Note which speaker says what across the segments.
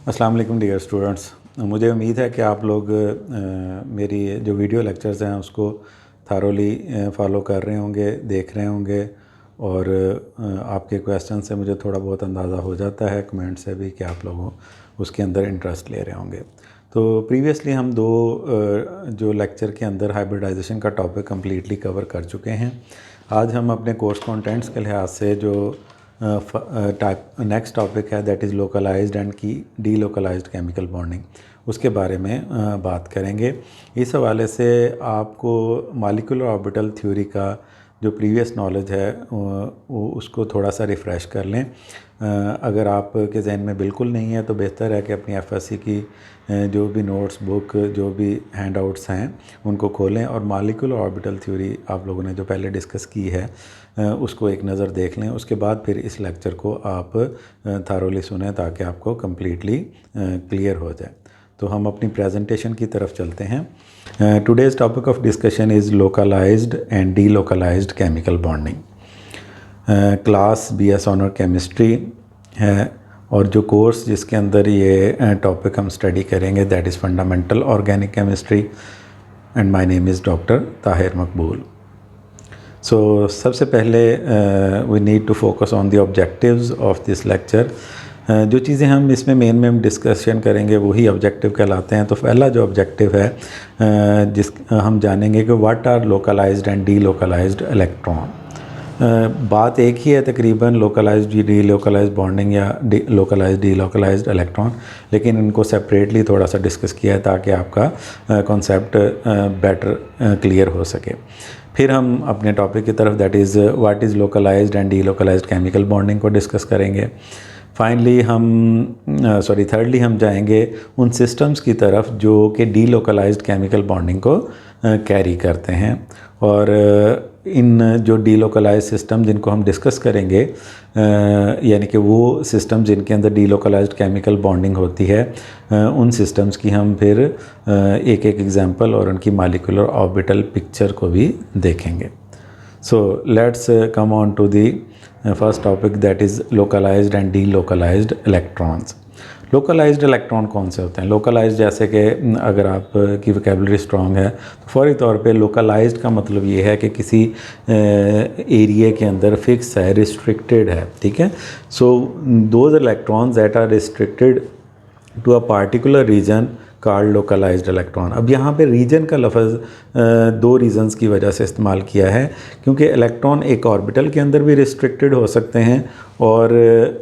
Speaker 1: अस्सलाम वालेकुम dear students. मुझे उम्मीद है कि आप लोग मेरी जो वीडियो लेक्चर्स हैं उसको थारोली फॉलो कर रहे होंगे, देख रहे होंगे और आपके क्वेश्चन से मुझे थोड़ा बहुत अंदाज़ा हो जाता है कमेंट से भी कि आप लोगों उसके अंदर इंटरेस्ट ले रहे होंगे। तो प्रीवियसली हम दो जो लेक्चर के अंदर हाइब्रिडाइजेशन का टॉपिक कम्प्लीटली कवर कर चुके हैं। आज हम अपने कोर्स कंटेंट्स के लिहाज से जो नेक्स्ट टॉपिक है दैट इज़ लोकलाइज्ड एंड की डीलोकलाइज्ड केमिकल बॉन्डिंग, उसके बारे में बात करेंगे। इस हवाले से आपको मॉलिक्यूलर ऑर्बिटल थ्योरी का जो प्रीवियस नॉलेज है वो उसको थोड़ा सा रिफ़्रेश कर लें। अगर आपके जहन में बिल्कुल नहीं है तो बेहतर है कि अपनी एफएससी की जो भी नोट्स बुक जो भी हैंड आउट्स हैं उनको खोलें और मॉलिक्यूलर ऑर्बिटल थ्योरी आप लोगों ने जो पहले डिस्कस की है उसको एक नज़र देख लें। उसके बाद फिर इस लेक्चर को आप थारोली सुनें ताकि आपको कम्प्लीटली क्लियर हो जाए। तो हम अपनी प्रेजेंटेशन की तरफ चलते हैं। Today's topic of discussion is localized and delocalized chemical bonding. Class BS honour chemistry है और जो कोर्स जिसके अंदर ये टॉपिक हम स्टडी करेंगे that is fundamental organic chemistry and my name is doctor Tahir Maqbool. So सबसे पहले we need to focus on the objectives of this lecture. जो चीज़ें हम इसमें मेन में डिस्कशन करेंगे वही ऑब्जेक्टिव कहलाते हैं। तो पहला जो ऑब्जेक्टिव है जिस हम जानेंगे कि what are localized and delocalized electron. बात एक ही है तकरीबन, लोकलाइज्ड डी लोकलाइज्ड बॉन्डिंग या लोकलाइज्ड डी लोकलाइज्ड इलेक्ट्रॉन, लेकिन इनको सेपरेटली थोड़ा सा डिस्कस किया है ताकि आपका कॉन्सेप्ट बेटर क्लियर हो सके। फिर हम अपने टॉपिक की तरफ that is what is localized and delocalized chemical bonding को डिस्कस करेंगे। फाइनली थर्डली हम जाएंगे उन सिस्टम्स की तरफ जो कि डीलोकलाइज्ड केमिकल बॉन्डिंग को कैरी करते हैं। और इन जो डीलोकलाइज सिस्टम जिनको हम डिस्कस करेंगे यानी कि वो सिस्टम जिनके अंदर डीलोकलाइज्ड केमिकल बॉन्डिंग होती है उन सिस्टम्स की हम फिर एक एक एग्जांपल और उनकी मॉलिक्यूलर ऑर्बिटल पिक्चर को भी देखेंगे। So let's come on to the first topic that is localized and delocalized electrons. Localized electron कौन से होते हैं? लोकलाइज्ड जैसे कि अगर आपकी वोकैबुलरी स्ट्रॉन्ग है तो फौरी तौर पे लोकलाइज्ड का मतलब ये है कि किसी एरिया के अंदर फिक्स है, रिस्ट्रिक्टेड है, ठीक है। So those electrons that are restricted to a particular region called localized electron. अब यहाँ पे रीजन का लफ्ज़ दो रीज़न्स की वजह से इस्तेमाल किया है, क्योंकि इलेक्ट्रॉन एक ऑर्बिटल के अंदर भी रिस्ट्रिक्टेड हो सकते हैं और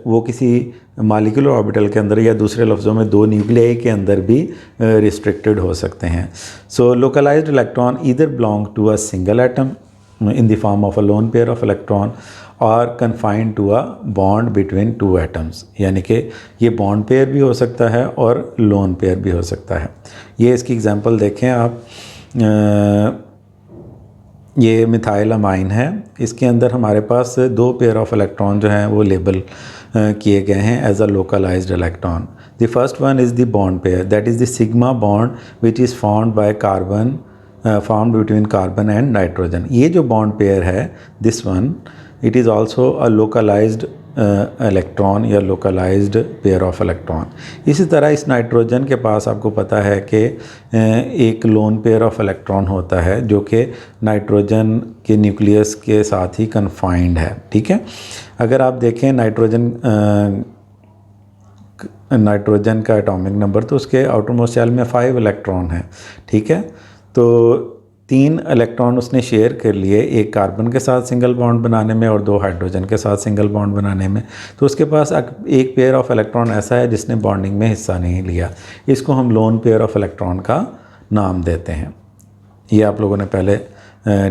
Speaker 1: वो किसी मॉलिक्यूलर ऑर्बिटल के अंदर या दूसरे लफ्ज़ों में दो न्यूक्लियाई के अंदर भी रिस्ट्रिक्टेड हो सकते हैं। So localised electron either belong to a single atom in the form of a lone pair of electron or confined to a bond between two atoms, यानी कि ये बॉन्ड पेयर भी हो सकता है और लोन पेयर भी हो सकता है। ये इसकी एग्जांपल देखें आप। ये मिथाइल अमाइन है, इसके अंदर हमारे पास दो पेयर ऑफ इलेक्ट्रॉन जो हैं वो लेबल किए गए हैं as a localized electron. The first one is the bond pair that is the sigma bond which is formed by carbon found between carbon and nitrogen. ये जो बॉन्ड पेयर है this one it is also a localized electron या localized pair of electron. इसी तरह इस nitrogen के पास आपको पता है कि एक लोन पेयर ऑफ इलेक्ट्रॉन होता है जो कि नाइट्रोजन के न्यूक्लियस के साथ ही कन्फाइंड है, ठीक है। अगर आप देखें नाइट्रोजन का एटॉमिक नंबर तो उसके आउटरमोस्ट शेल में 5 इलेक्ट्रॉन है, ठीक है। तो 3 इलेक्ट्रॉन उसने शेयर कर लिए, एक कार्बन के साथ सिंगल बॉन्ड बनाने में और 2 हाइड्रोजन के साथ सिंगल बॉन्ड बनाने में। तो उसके पास एक पेयर ऑफ इलेक्ट्रॉन ऐसा है जिसने बॉन्डिंग में हिस्सा नहीं लिया। इसको हम लोन पेयर ऑफ इलेक्ट्रॉन का नाम देते हैं। ये आप लोगों ने पहले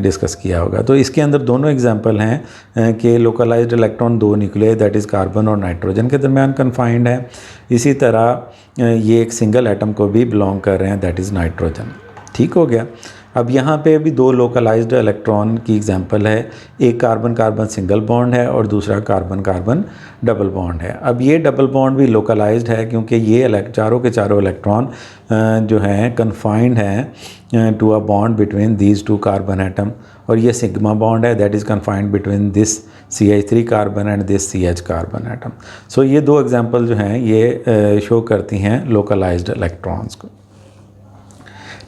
Speaker 1: डिस्कस किया होगा। तो इसके अंदर दोनों एग्जांपल हैं कि लोकलाइज्ड इलेक्ट्रॉन दो न्यूक्लियाई दैट इज़ कार्बन और नाइट्रोजन के दरमियान कन्फाइंड है। इसी तरह ये एक सिंगल एटम को भी बिलोंग कर रहे हैं दैट इज़ नाइट्रोजन, ठीक हो गया। अब यहाँ पे भी दो लोकलाइज्ड इलेक्ट्रॉन की एग्जांपल है, एक कार्बन कार्बन सिंगल बॉन्ड है और दूसरा कार्बन कार्बन डबल बॉन्ड है। अब ये डबल बॉन्ड भी लोकलाइज्ड है क्योंकि ये चारों के चारों इलेक्ट्रॉन जो हैं कन्फाइंड हैं to a bond between these two carbon atom और ये सिग्मा बॉन्ड है that is confined between this CH3 carbon and this CH carbon atom. So ये दो एग्जांपल जो हैं ये शो करती हैं लोकलाइज्ड इलेक्ट्रॉन्स को।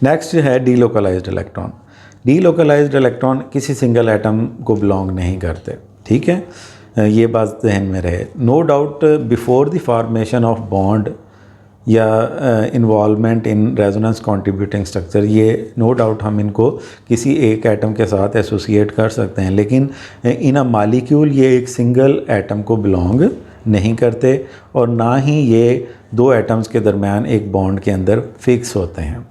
Speaker 1: नेक्स्ट है डीलोकलाइज्ड इलेक्ट्रॉन। डीलोकलाइज्ड इलेक्ट्रॉन किसी सिंगल एटम को बिलोंग नहीं करते, ठीक है, ये बात ध्यान में रहे। No doubt before the formation of bond या involvement in resonance contributing structure, ये नो डाउट हम इनको किसी एक एटम के साथ एसोसिएट कर सकते हैं, लेकिन इन अ मॉलिक्यूल ये एक सिंगल एटम को बिलोंग नहीं करते और ना ही ये दो एटम्स के दरमियान एक बॉन्ड के अंदर फिक्स होते हैं,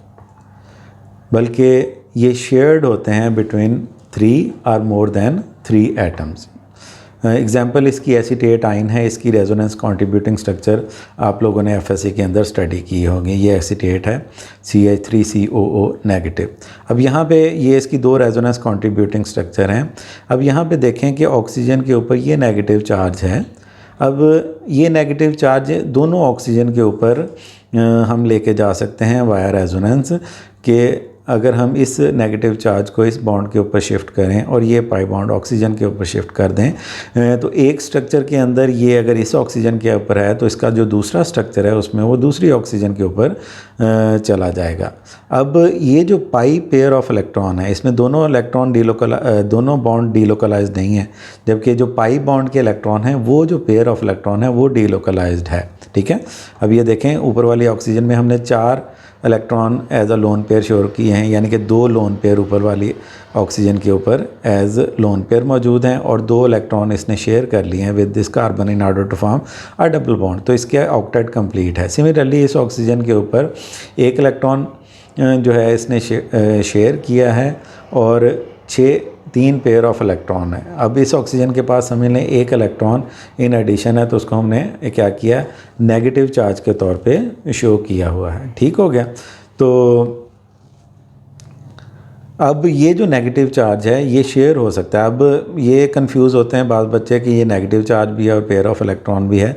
Speaker 1: बल्कि ये शेयर्ड होते हैं बिटवीन 3 और मोर देन 3 एटम्स। एग्जाम्पल इसकी एसीटेट आइन है, इसकी रेजोनेंस कॉन्ट्रीब्यूटिंग स्ट्रक्चर आप लोगों ने FSC के अंदर स्टडी की होगी। ये एसीटेट है CH3COO नेगेटिव। अब यहाँ पे ये इसकी 2 रेजोनेंस कॉन्ट्रीब्यूटिंग स्ट्रक्चर हैं। अब यहाँ पे देखें कि ऑक्सीजन के ऊपर ये नेगेटिव चार्ज है। अब ये नेगेटिव चार्ज दोनों ऑक्सीजन के ऊपर हम लेके जा सकते हैं वाया रेजोनेंस के। अगर हम इस नेगेटिव चार्ज को इस बॉन्ड के ऊपर शिफ्ट करें और ये पाई बॉन्ड ऑक्सीजन के ऊपर शिफ्ट कर दें तो एक स्ट्रक्चर के अंदर ये अगर इस ऑक्सीजन के ऊपर है तो इसका जो दूसरा स्ट्रक्चर है उसमें वो दूसरी ऑक्सीजन के ऊपर चला जाएगा। अब ये जो पाई पेयर ऑफ इलेक्ट्रॉन है इसमें दोनों इलेक्ट्रॉन दोनों बॉन्ड डीलोकलाइज नहीं है, जबकि जो पाई बॉन्ड के इलेक्ट्रॉन हैं वो जो पेयर ऑफ इलेक्ट्रॉन है वो डीलोकलाइज्ड है, ठीक है। अब ये देखें ऊपर वाली ऑक्सीजन में हमने 4 electron as a lone pair share किए हैं, यानी कि 2 लोन पेयर ऊपर वाली ऑक्सीजन के ऊपर एज लोन पेयर मौजूद हैं और 2 इलेक्ट्रॉन इसने शेयर कर लिए हैं with this carbon in order to form a double bond, तो इसके ऑक्टेट कंप्लीट है। सिमिलरली इस ऑक्सीजन के ऊपर 1 इलेक्ट्रॉन जो है इसने शेयर किया है और 3 पेयर ऑफ इलेक्ट्रॉन है। अब इस ऑक्सीजन के पास समझ लें 1 इलेक्ट्रॉन इन एडिशन है, तो उसको हमने क्या किया, नेगेटिव चार्ज के तौर पे शो किया हुआ है, ठीक हो गया। तो अब ये जो नेगेटिव चार्ज है ये शेयर हो सकता है। अब ये कंफ्यूज होते हैं बाद बच्चे कि ये नेगेटिव चार्ज भी है और पेयर ऑफ इलेक्ट्रॉन भी है,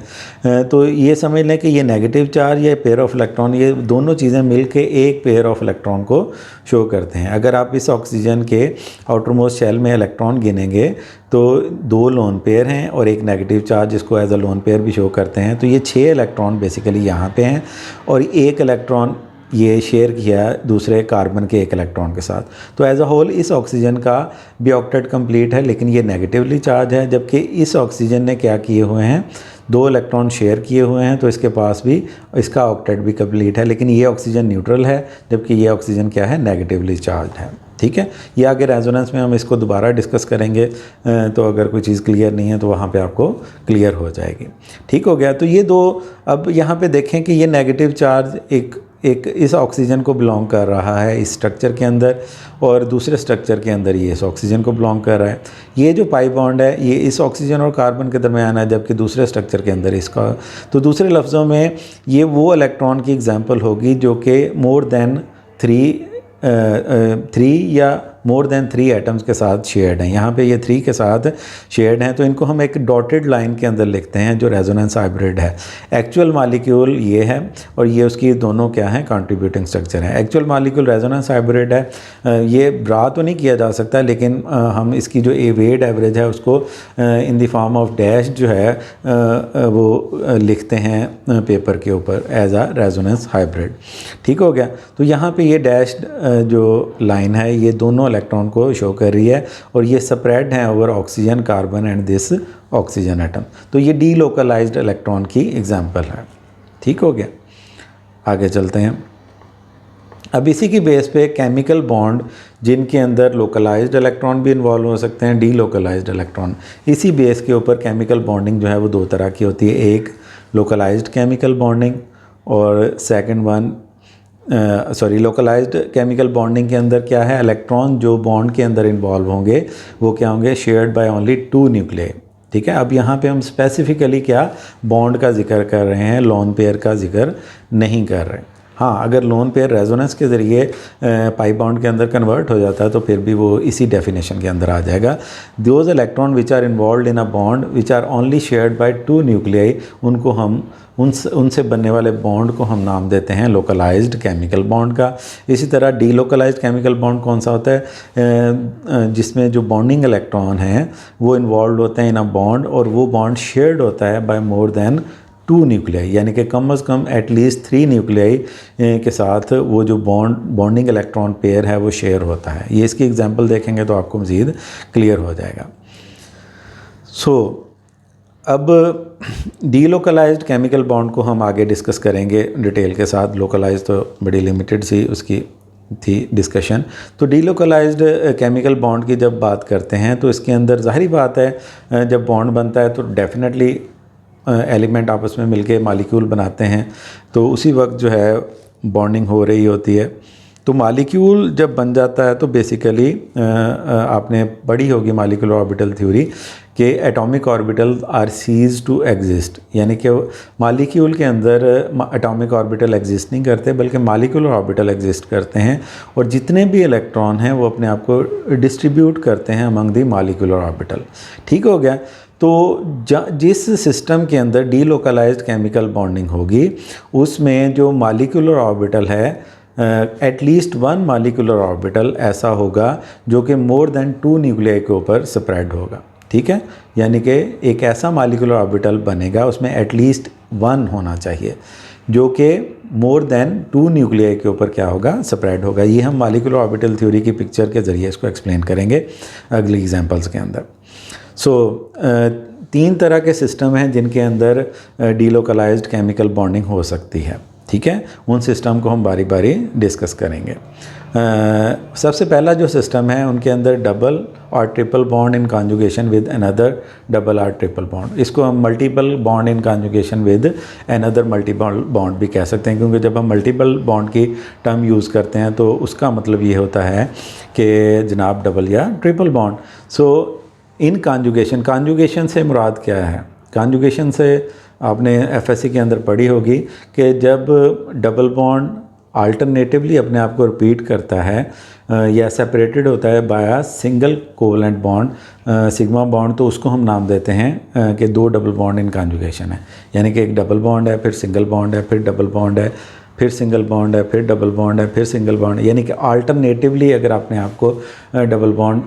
Speaker 1: तो ये समझ लें कि ये नेगेटिव चार्ज या पेयर ऑफ इलेक्ट्रॉन ये दोनों चीज़ें मिलके एक पेयर ऑफ इलेक्ट्रॉन को शो करते हैं। अगर आप इस ऑक्सीजन के आउटर मोस्ट शेल में इलेक्ट्रॉन गिनेंगे तो 2 लोन पेयर हैं और एक नेगेटिव चार्ज जिसको एज अ लोन पेयर भी शो करते हैं, तो ये 6 इलेक्ट्रॉन बेसिकली यहाँ पे हैं और 1 इलेक्ट्रॉन ये शेयर किया दूसरे कार्बन के 1 इलेक्ट्रॉन के साथ। तो एज अ होल इस ऑक्सीजन का भी ऑक्टेट कंप्लीट है, लेकिन ये नेगेटिवली चार्ज है, जबकि इस ऑक्सीजन ने क्या किए हुए हैं, 2 इलेक्ट्रॉन शेयर किए हुए हैं, तो इसके पास भी इसका ऑक्टेट भी कंप्लीट है, लेकिन ये ऑक्सीजन न्यूट्रल है जबकि ये ऑक्सीजन क्या है, नेगेटिवली चार्ज है, ठीक है। ये आगे रेजोनेंस में हम इसको दोबारा डिस्कस करेंगे, तो अगर कोई चीज़ क्लियर नहीं है तो वहाँ पे आपको क्लियर हो जाएगी, ठीक हो गया। तो ये 2, अब यहाँ पे देखें कि ये नेगेटिव चार्ज एक इस ऑक्सीजन को बिलोंग कर रहा है इस स्ट्रक्चर के अंदर और दूसरे स्ट्रक्चर के अंदर ये इस ऑक्सीजन को बिलोंग कर रहा है। ये जो पाई बॉन्ड है ये इस ऑक्सीजन और कार्बन के दरमियान है, जबकि दूसरे स्ट्रक्चर के अंदर इसका, तो दूसरे लफ्ज़ों में ये वो इलेक्ट्रॉन की एग्जांपल होगी जो कि मोर देन 3 या मोर देन 3 एटम्स के साथ शेयर्ड हैं। यहाँ पे ये 3 के साथ शेयर्ड हैं, तो इनको हम एक डॉटेड लाइन के अंदर लिखते हैं जो रेजोनेंस हाइब्रिड है। एक्चुअल मॉलिक्यूल ये है और ये उसकी दोनों क्या हैं, कंट्रीब्यूटिंग स्ट्रक्चर हैं। एक्चुअल मॉलिक्यूल रेजोनेंस हाइब्रिड है, ये ड्रा तो नहीं किया जा सकता, लेकिन हम इसकी जो वेट एवरेज है उसको in the form of dash जो है वो लिखते हैं पेपर के ऊपर एज आ रेजोनेंस हाइब्रिड, ठीक हो गया। तो यहाँ पे ये डैश जो लाइन है ये दोनों इलेक्ट्रॉन को शो कर रही है और ये स्प्रेड है over oxygen, carbon and this oxygen atom. तो ये डीलोकलाइज्ड इलेक्ट्रॉन की एग्जांपल है, ठीक हो गया। आगे चलते हैं। अब इसी की बेस पे केमिकल बॉन्ड जिनके अंदर लोकलाइज्ड इलेक्ट्रॉन भी इन्वॉल्व हो सकते हैं, डीलोकलाइज्ड इलेक्ट्रॉन, इसी बेस के ऊपर केमिकल बॉन्डिंग जो है वो 2 तरह की होती है। एक लोकलाइज्ड केमिकल बॉन्डिंग और second one localized chemical bonding के अंदर क्या है, इलेक्ट्रॉन जो बॉन्ड के अंदर इन्वॉल्व होंगे वो क्या होंगे, शेयर्ड बाय ओनली 2 न्यूक्लियाई, ठीक है। अब यहाँ पे हम स्पेसिफिकली क्या बॉन्ड का जिक्र कर रहे हैं, लोन पेयर का जिक्र नहीं कर रहे, हाँ, अगर लोन पेयर रेजोनेंस के ज़रिए पाई बॉन्ड के अंदर कन्वर्ट हो जाता है तो फिर भी वो इसी डेफिनेशन के अंदर आ जाएगा। Those electron which are involve in a bond which are only shared by 2 nuclei, उनको हम उनसे बनने वाले बॉन्ड को हम नाम देते हैं लोकलाइज्ड केमिकल बॉन्ड का। इसी तरह डीलोकलाइज्ड केमिकल बॉन्ड कौन सा होता है, जिसमें जो बॉन्डिंग इलेक्ट्रॉन हैं वो इन्वॉल्व होते हैं इन अ बॉन्ड और वो बॉन्ड शेयर्ड होता है बाय मोर देन 2 न्यूक्लियाई, यानी कि कम अज़ कम एटलीस्ट 3 न्यूक्लियाई के साथ वो जो बॉन्डिंग इलेक्ट्रॉन पेयर है वो शेयर होता है। ये इसकी एग्जांपल देखेंगे तो आपको मज़ीद क्लियर हो जाएगा। अब डीलोकलाइज्ड केमिकल बॉन्ड को हम आगे डिस्कस करेंगे डिटेल के साथ। लोकलाइज तो बड़ी लिमिटेड सी उसकी थी डिस्कशन। तो डीलोकलाइज्ड केमिकल बॉन्ड की जब बात करते हैं तो इसके अंदर ज़ाहिर बात है जब बॉन्ड बनता है तो डेफिनेटली एलिमेंट आपस में मिलके मॉलिक्यूल बनाते हैं, तो उसी वक्त जो है बॉन्डिंग हो रही होती है। तो मॉलिक्यूल जब बन जाता है तो बेसिकली आपने पढ़ी होगी मॉलिक्यूलर ऑर्बिटल थ्योरी कि atomic orbital are cease to exist, यानी कि मॉलिक्यूल के अंदर एटॉमिक ऑर्बिटल एग्जिस्ट नहीं करते बल्कि मॉलिक्यूलर ऑर्बिटल एग्जिस्ट करते हैं, और जितने भी इलेक्ट्रॉन हैं वो अपने आप को डिस्ट्रीब्यूट करते हैं अमंग दी मॉलिक्यूलर ऑर्बिटल। ठीक हो गया। तो जिस सिस्टम के अंदर डीलोकलाइज्ड केमिकल बॉन्डिंग होगी उसमें जो मॉलिक्यूलर ऑर्बिटल है एटलीस्ट 1 मॉलिक्यूलर ऑर्बिटल ऐसा होगा जो कि मोर देन 2 न्यूक्लियाई के ऊपर स्प्रेड होगा। ठीक है, यानी कि एक ऐसा मॉलिक्यूलर ऑर्बिटल बनेगा उसमें एटलीस्ट 1 होना चाहिए जो कि मोर देन 2 न्यूक्लियाई के ऊपर क्या होगा, स्प्रेड होगा। ये हम मॉलिक्यूलर ऑर्बिटल थ्योरी की पिक्चर के ज़रिए इसको एक्सप्लेन करेंगे अगली एग्जांपल्स के अंदर। तीन तरह के सिस्टम हैं जिनके अंदर डीलोकलाइज्ड केमिकल बॉन्डिंग हो सकती है। ठीक है, उन सिस्टम को हम बारी बारी डिस्कस करेंगे। सबसे पहला जो सिस्टम है उनके अंदर डबल और triple bond in conjugation with another double और ट्रिपल बॉन्ड, इसको हम multiple bond in conjugation with another multiple bond भी कह सकते हैं, क्योंकि जब हम मल्टीपल बॉन्ड की टर्म यूज़ करते हैं तो उसका मतलब ये होता है कि जनाब डबल या ट्रिपल बॉन्ड। सो इन कॉन्जुगेशन से मुराद क्या है? कॉन्जुगेशन से आपने एफएससी के अंदर पढ़ी होगी कि जब डबल बॉन्ड अल्टरनेटिवली अपने आप को रिपीट करता है या सेपरेटेड होता है by single covalent bond, sigma bond, तो उसको हम नाम देते हैं कि 2 डबल बॉन्ड इन कॉन्जुगेशन है। यानी कि एक डबल बॉन्ड है, फिर सिंगल बॉन्ड है, फिर डबल बॉन्ड है, फिर सिंगल बॉन्ड है, फिर डबल बॉन्ड है, फिर सिंगल बॉन्ड है। यानी कि अल्टरनेटिवली अगर अपने आप को डबल बॉन्ड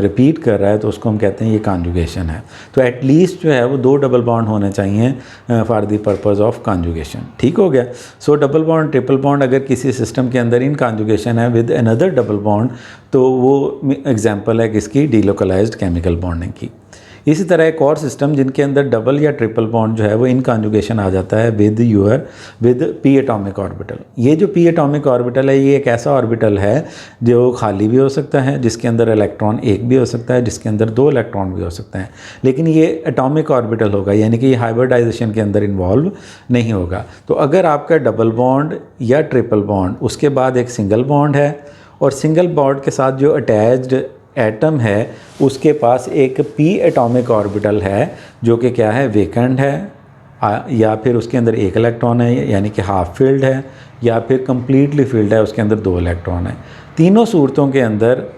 Speaker 1: रिपीट कर रहा है तो उसको हम कहते हैं ये कॉन्जुगेशन है। तो एटलीस्ट जो है वो 2 डबल बॉन्ड होने चाहिए for the purpose of conjugation. ठीक हो गया। सो डबल बॉन्ड ट्रिपल बॉन्ड अगर किसी सिस्टम के अंदर इन कॉन्जुगेशन है विद अनदर डबल बॉन्ड तो वो एग्जांपल है किसकी? डीलोकलाइज्ड केमिकल बॉन्डिंग की। इसी तरह एक और सिस्टम जिनके अंदर डबल या ट्रिपल बॉन्ड जो है वो इन कॉन्जुगेशन आ जाता है विद पी एटॉमिक ऑर्बिटल। ये जो पी एटॉमिक ऑर्बिटल है ये एक ऐसा ऑर्बिटल है जो खाली भी हो सकता है, जिसके अंदर इलेक्ट्रॉन एक भी हो सकता है, जिसके अंदर 2 इलेक्ट्रॉन भी हो सकते हैं, लेकिन ये एटॉमिक ऑर्बिटल होगा, यानी कि ये हाइब्रिडाइजेशन के अंदर इन्वॉल्व नहीं होगा। तो अगर आपका डबल बॉन्ड या ट्रिपल बॉन्ड उसके बाद एक सिंगल बॉन्ड है और सिंगल बॉन्ड के साथ जो अटैच्ड एटम है उसके पास एक पी एटॉमिक ऑर्बिटल है जो कि क्या है? वेकेंट है, या फिर उसके अंदर 1 इलेक्ट्रॉन है यानी कि हाफ फील्ड है, या फिर कम्प्लीटली फील्ड है उसके अंदर 2 इलेक्ट्रॉन है। तीनों सूरतों के अंदर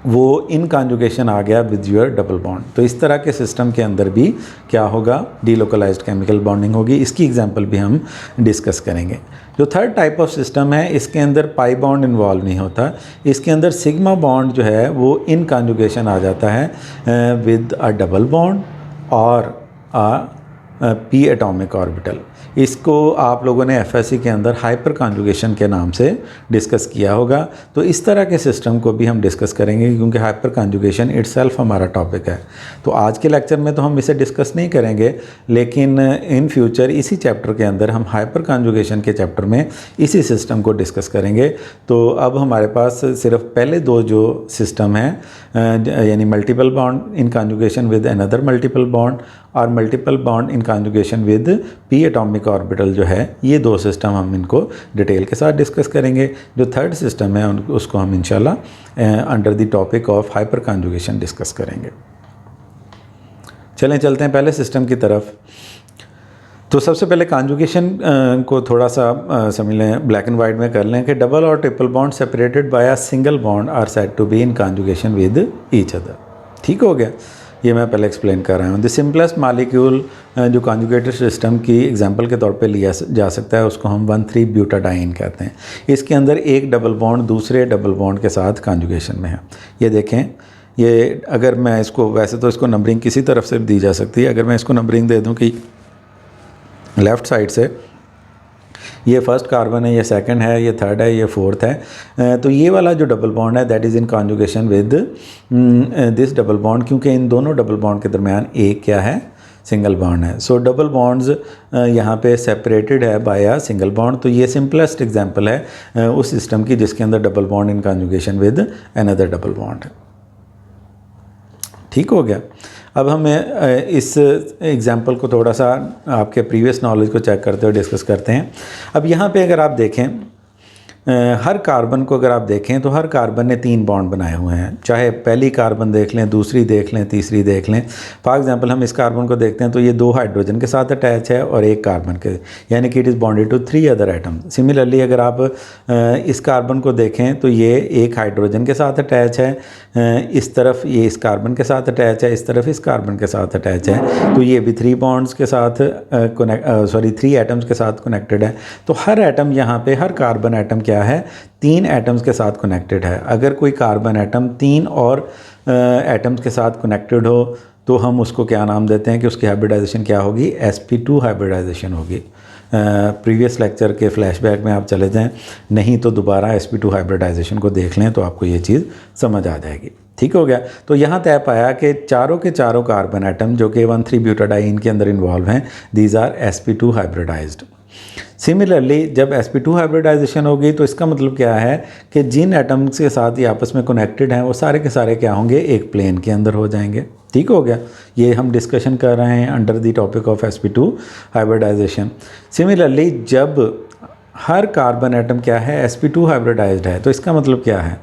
Speaker 1: वो इन कॉन्जुगेशन आ गया विद योर डबल बॉन्ड। तो इस तरह के सिस्टम के अंदर भी क्या होगा? डीलोकलाइज्ड केमिकल बॉन्डिंग होगी। इसकी एग्जांपल भी हम डिस्कस करेंगे। जो थर्ड टाइप ऑफ सिस्टम है इसके अंदर पाई बॉन्ड इन्वॉल्व नहीं होता, इसके अंदर सिग्मा बॉन्ड जो है वो इन कॉन्जुगेशन आ जाता है विद अ डबल बॉन्ड और पी एटॉमिक ऑर्बिटल। इसको आप लोगों ने एफएससी के अंदर हाइपर कॉन्जुगेशन के नाम से डिस्कस किया होगा। तो इस तरह के सिस्टम को भी हम डिस्कस करेंगे क्योंकि हाइपर कॉन्जुगेशन इटसेल्फ हमारा टॉपिक है। तो आज के लेक्चर में तो हम इसे डिस्कस नहीं करेंगे, लेकिन इन फ्यूचर इसी चैप्टर के अंदर हम हाइपर कॉन्जुगेशन के चैप्टर में इसी सिस्टम को डिस्कस करेंगे। तो अब हमारे पास सिर्फ पहले 2 जो सिस्टम हैं यानी multiple bond in conjugation with another multiple bond और multiple bond in conjugation with p atomic orbital जो है, ये 2 सिस्टम हम इनको डिटेल के साथ डिस्कस करेंगे। जो थर्ड सिस्टम है उसको हम इंशाल्लाह under the topic of hyper conjugation discuss करेंगे। चलते हैं पहले सिस्टम की तरफ। तो सबसे पहले कॉन्जुगेशन को थोड़ा सा समझ लें, ब्लैक एंड वाइट में कर लें कि डबल और triple bond separated by a single bond are said to be in conjugation with each other. ठीक हो गया, ये मैं पहले एक्सप्लेन कर रहा हूँ। द सिंपलेस्ट मालिक्यूल जो कॉन्जुगेटेड सिस्टम की एग्जांपल के तौर पे लिया जा सकता है, उसको हम 1,3-ब्यूटाडाइन कहते हैं। इसके अंदर एक डबल बॉन्ड दूसरे डबल बॉन्ड के साथ कॉन्जुगेशन में है। ये देखें, ये अगर मैं इसको, वैसे तो इसको नंबरिंग किसी तरफ से भी दी जा सकती है, अगर मैं इसको नंबरिंग दे दूँ कि लेफ़्ट साइड से ये फर्स्ट कार्बन है, ये सेकंड है, ये थर्ड है, ये फोर्थ है, तो ये वाला जो डबल बॉन्ड है that is in conjugation with this double bond, क्योंकि इन दोनों डबल बॉन्ड के दरमियान एक क्या है, सिंगल बॉन्ड है। सो डबल बॉन्ड्स यहाँ पे सेपरेटेड है बाय अ सिंगल बॉन्ड। तो ये सिंपलेस्ट एग्जांपल है उस सिस्टम की जिसके अंदर double bond in conjugation with another double bond है। ठीक हो गया। अब हम इस एग्जांपल को थोड़ा सा आपके प्रीवियस नॉलेज को चेक करते हुए डिस्कस करते हैं। अब यहाँ पे अगर आप देखें, हर कार्बन को अगर आप देखें तो हर कार्बन ने 3 बॉन्ड बनाए हुए हैं, चाहे पहली कार्बन देख लें, दूसरी देख लें, तीसरी देख लें। फॉर एग्जांपल हम इस कार्बन को देखते हैं तो ये 2 हाइड्रोजन के साथ अटैच है और 1 कार्बन के, यानी कि it is bonded to 3 other atom. Similarly अगर आप इस कार्बन को देखें तो ये 1 हाइड्रोजन के साथ अटैच है, इस तरफ ये इस कार्बन के साथ अटैच है, इस तरफ इस कार्बन के साथ अटैच है, तो ये भी 3 बॉन्ड्स के साथ 3 एटम्स के साथ कनेक्टेड है। तो हर एटम यहाँ पे, हर कार्बन एटम क्या है, 3 एटम्स के साथ कनेक्टेड है। अगर कोई कार्बन एटम 3 और एटम्स के साथ कनेक्टेड हो तो हम उसको क्या नाम देते हैं कि उसकी हाइब्रिडाइजेशन क्या होगी, sp2 हाइब्रिडाइजेशन होगी। प्रीवियस लेक्चर के फ्लैशबैक में आप चले जाएं, नहीं तो दोबारा sp2 हाइब्रिडाइजेशन को देख लें तो आपको ये चीज़ समझ आ जाएगी। ठीक हो गया। तो यहाँ तय पाया कि चारों के चारों कार्बन एटम जो कि 1,3-ब्यूटाडाइन के अंदर इन्वॉल्व हैं, these are sp2 hybridised. Similarly जब sp2 हाइब्रिडाइजेशन होगी तो इसका मतलब क्या है कि जिन एटम्स के साथ ये आपस में कनेक्टेड हैं वो सारे के सारे क्या होंगे, एक प्लेन के अंदर हो जाएंगे। ठीक हो गया। ये हम डिस्कशन कर रहे हैं under the topic of sp2 hybridization. Similarly जब हर कार्बन एटम क्या है, sp2 हाइब्रिडाइज्ड है, तो इसका मतलब क्या है,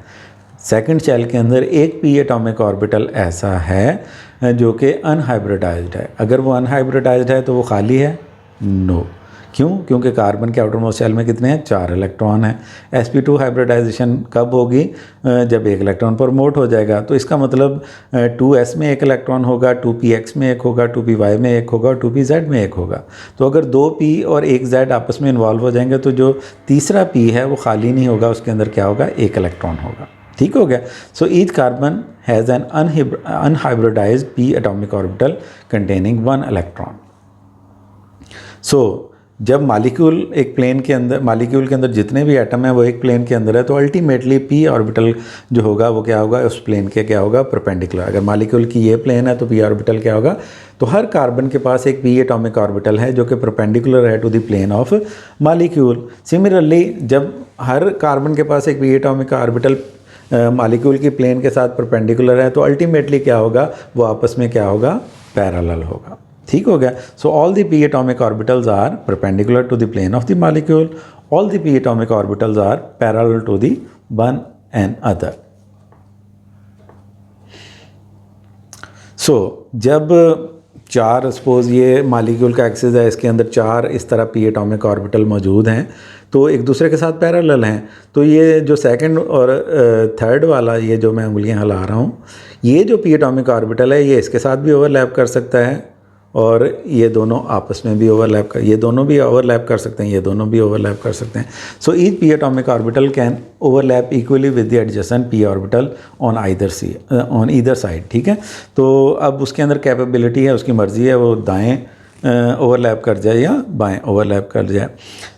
Speaker 1: सेकंड शेल के अंदर एक p एटॉमिक ऑर्बिटल ऐसा है जो कि अनहाइब्रिडाइज्ड है। अगर वो अनहाइब्रिडाइज्ड है तो वो खाली है, नो। क्यों? क्योंकि कार्बन के आउटर मोस्ट शेल में कितने हैं, 4 इलेक्ट्रॉन हैं। sp2 हाइब्रिडाइजेशन कब होगी, जब एक इलेक्ट्रॉन प्रमोट हो जाएगा। तो इसका मतलब 2s में 1 इलेक्ट्रॉन होगा, 2px में 1 होगा, 2py में 1 होगा और 2pz में 1 होगा। तो अगर 2p और 1z आपस में इन्वॉल्व हो जाएंगे तो जो तीसरा p है वो खाली नहीं होगा, उसके अंदर क्या होगा, 1 इलेक्ट्रॉन होगा। ठीक हो गया। So each carbon has an unhybridised p atomic orbital containing 1 electron. So जब मालिक्यूल एक प्लेन के अंदर, मालिक्यूल के अंदर जितने भी एटम हैं वो एक प्लेन के अंदर है, तो अल्टीमेटली p ऑर्बिटल जो होगा वो क्या होगा, उस प्लेन के क्या होगा, परपेंडिकुलर। अगर मालिक्यूल की ये प्लेन है तो p ऑर्बिटल क्या होगा, तो हर कार्बन के पास एक p एटॉमिक ऑर्बिटल है जो कि परपेंडिकुलर है to the plane of molecule. Similarly जब हर कार्बन के पास एक p एटॉमिक ऑर्बिटल मालिक्यूल की प्लेन के साथ परपेंडिकुलर है, तो अल्टीमेटली क्या होगा, वो आपस में क्या होगा, पैरेलल होगा। ठीक हो गया। So all the p atomic orbitals are perpendicular to the plane of the molecule, all the p atomic orbitals are parallel to the one and other. So जब 4 सपोज ये मॉलिक्यूल का एक्सिस है, इसके अंदर 4 इस तरह p एटॉमिक ऑर्बिटल मौजूद हैं, तो एक दूसरे के साथ पैरेलल हैं। तो ये जो सेकंड और थर्ड वाला, ये जो मैं उंगलियां हिला रहा हूँ, ये जो p एटॉमिक ऑर्बिटल है ये इसके साथ भी ओवरलैप कर सकता है और ये दोनों आपस में भी ओवरलैप कर, ये दोनों भी ओवरलैप कर सकते हैं, ये दोनों भी ओवरलैप कर सकते हैं। So each p atomic orbital can overlap equally with the adjacent p orbital on either side. ठीक है। तो अब उसके अंदर कैपेबिलिटी है, उसकी मर्ज़ी है, वो दाएँ ओवरलैप कर जाए या बाएँ ओवरलैप कर जाए।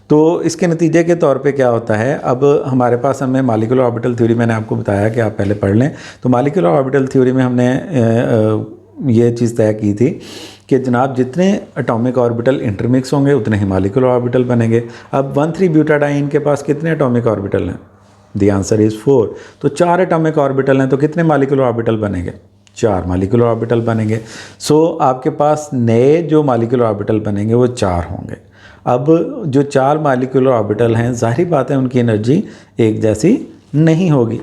Speaker 1: तो इसके नतीजे के तौर पे क्या होता है, अब हमारे पास हमें मॉलिक्यूलर ऑर्बिटल थ्योरी, मैंने आपको बताया कि आप पहले पढ़ लें। तो मॉलिक्यूलर ऑर्बिटल थ्योरी में हमने ये चीज़ तय की थी कि जनाब जितने एटॉमिक ऑर्बिटल इंटरमिक्स होंगे उतने ही मॉलिक्यूलर ऑर्बिटल बनेंगे। अब 1,3-ब्यूटाडाइन के पास कितने एटॉमिक ऑर्बिटल हैं, द आंसर इज़ 4। तो 4 एटॉमिक ऑर्बिटल हैं, तो कितने मॉलिक्यूलर ऑर्बिटल बनेंगे, 4 मॉलिक्यूलर ऑर्बिटल बनेंगे। सो आपके पास नए जो मॉलिक्यूलर ऑर्बिटल बनेंगे वो 4 होंगे। अब जो 4 मॉलिक्यूलर ऑर्बिटल हैं, जाहिर बात है उनकी एनर्जी एक जैसी नहीं होगी।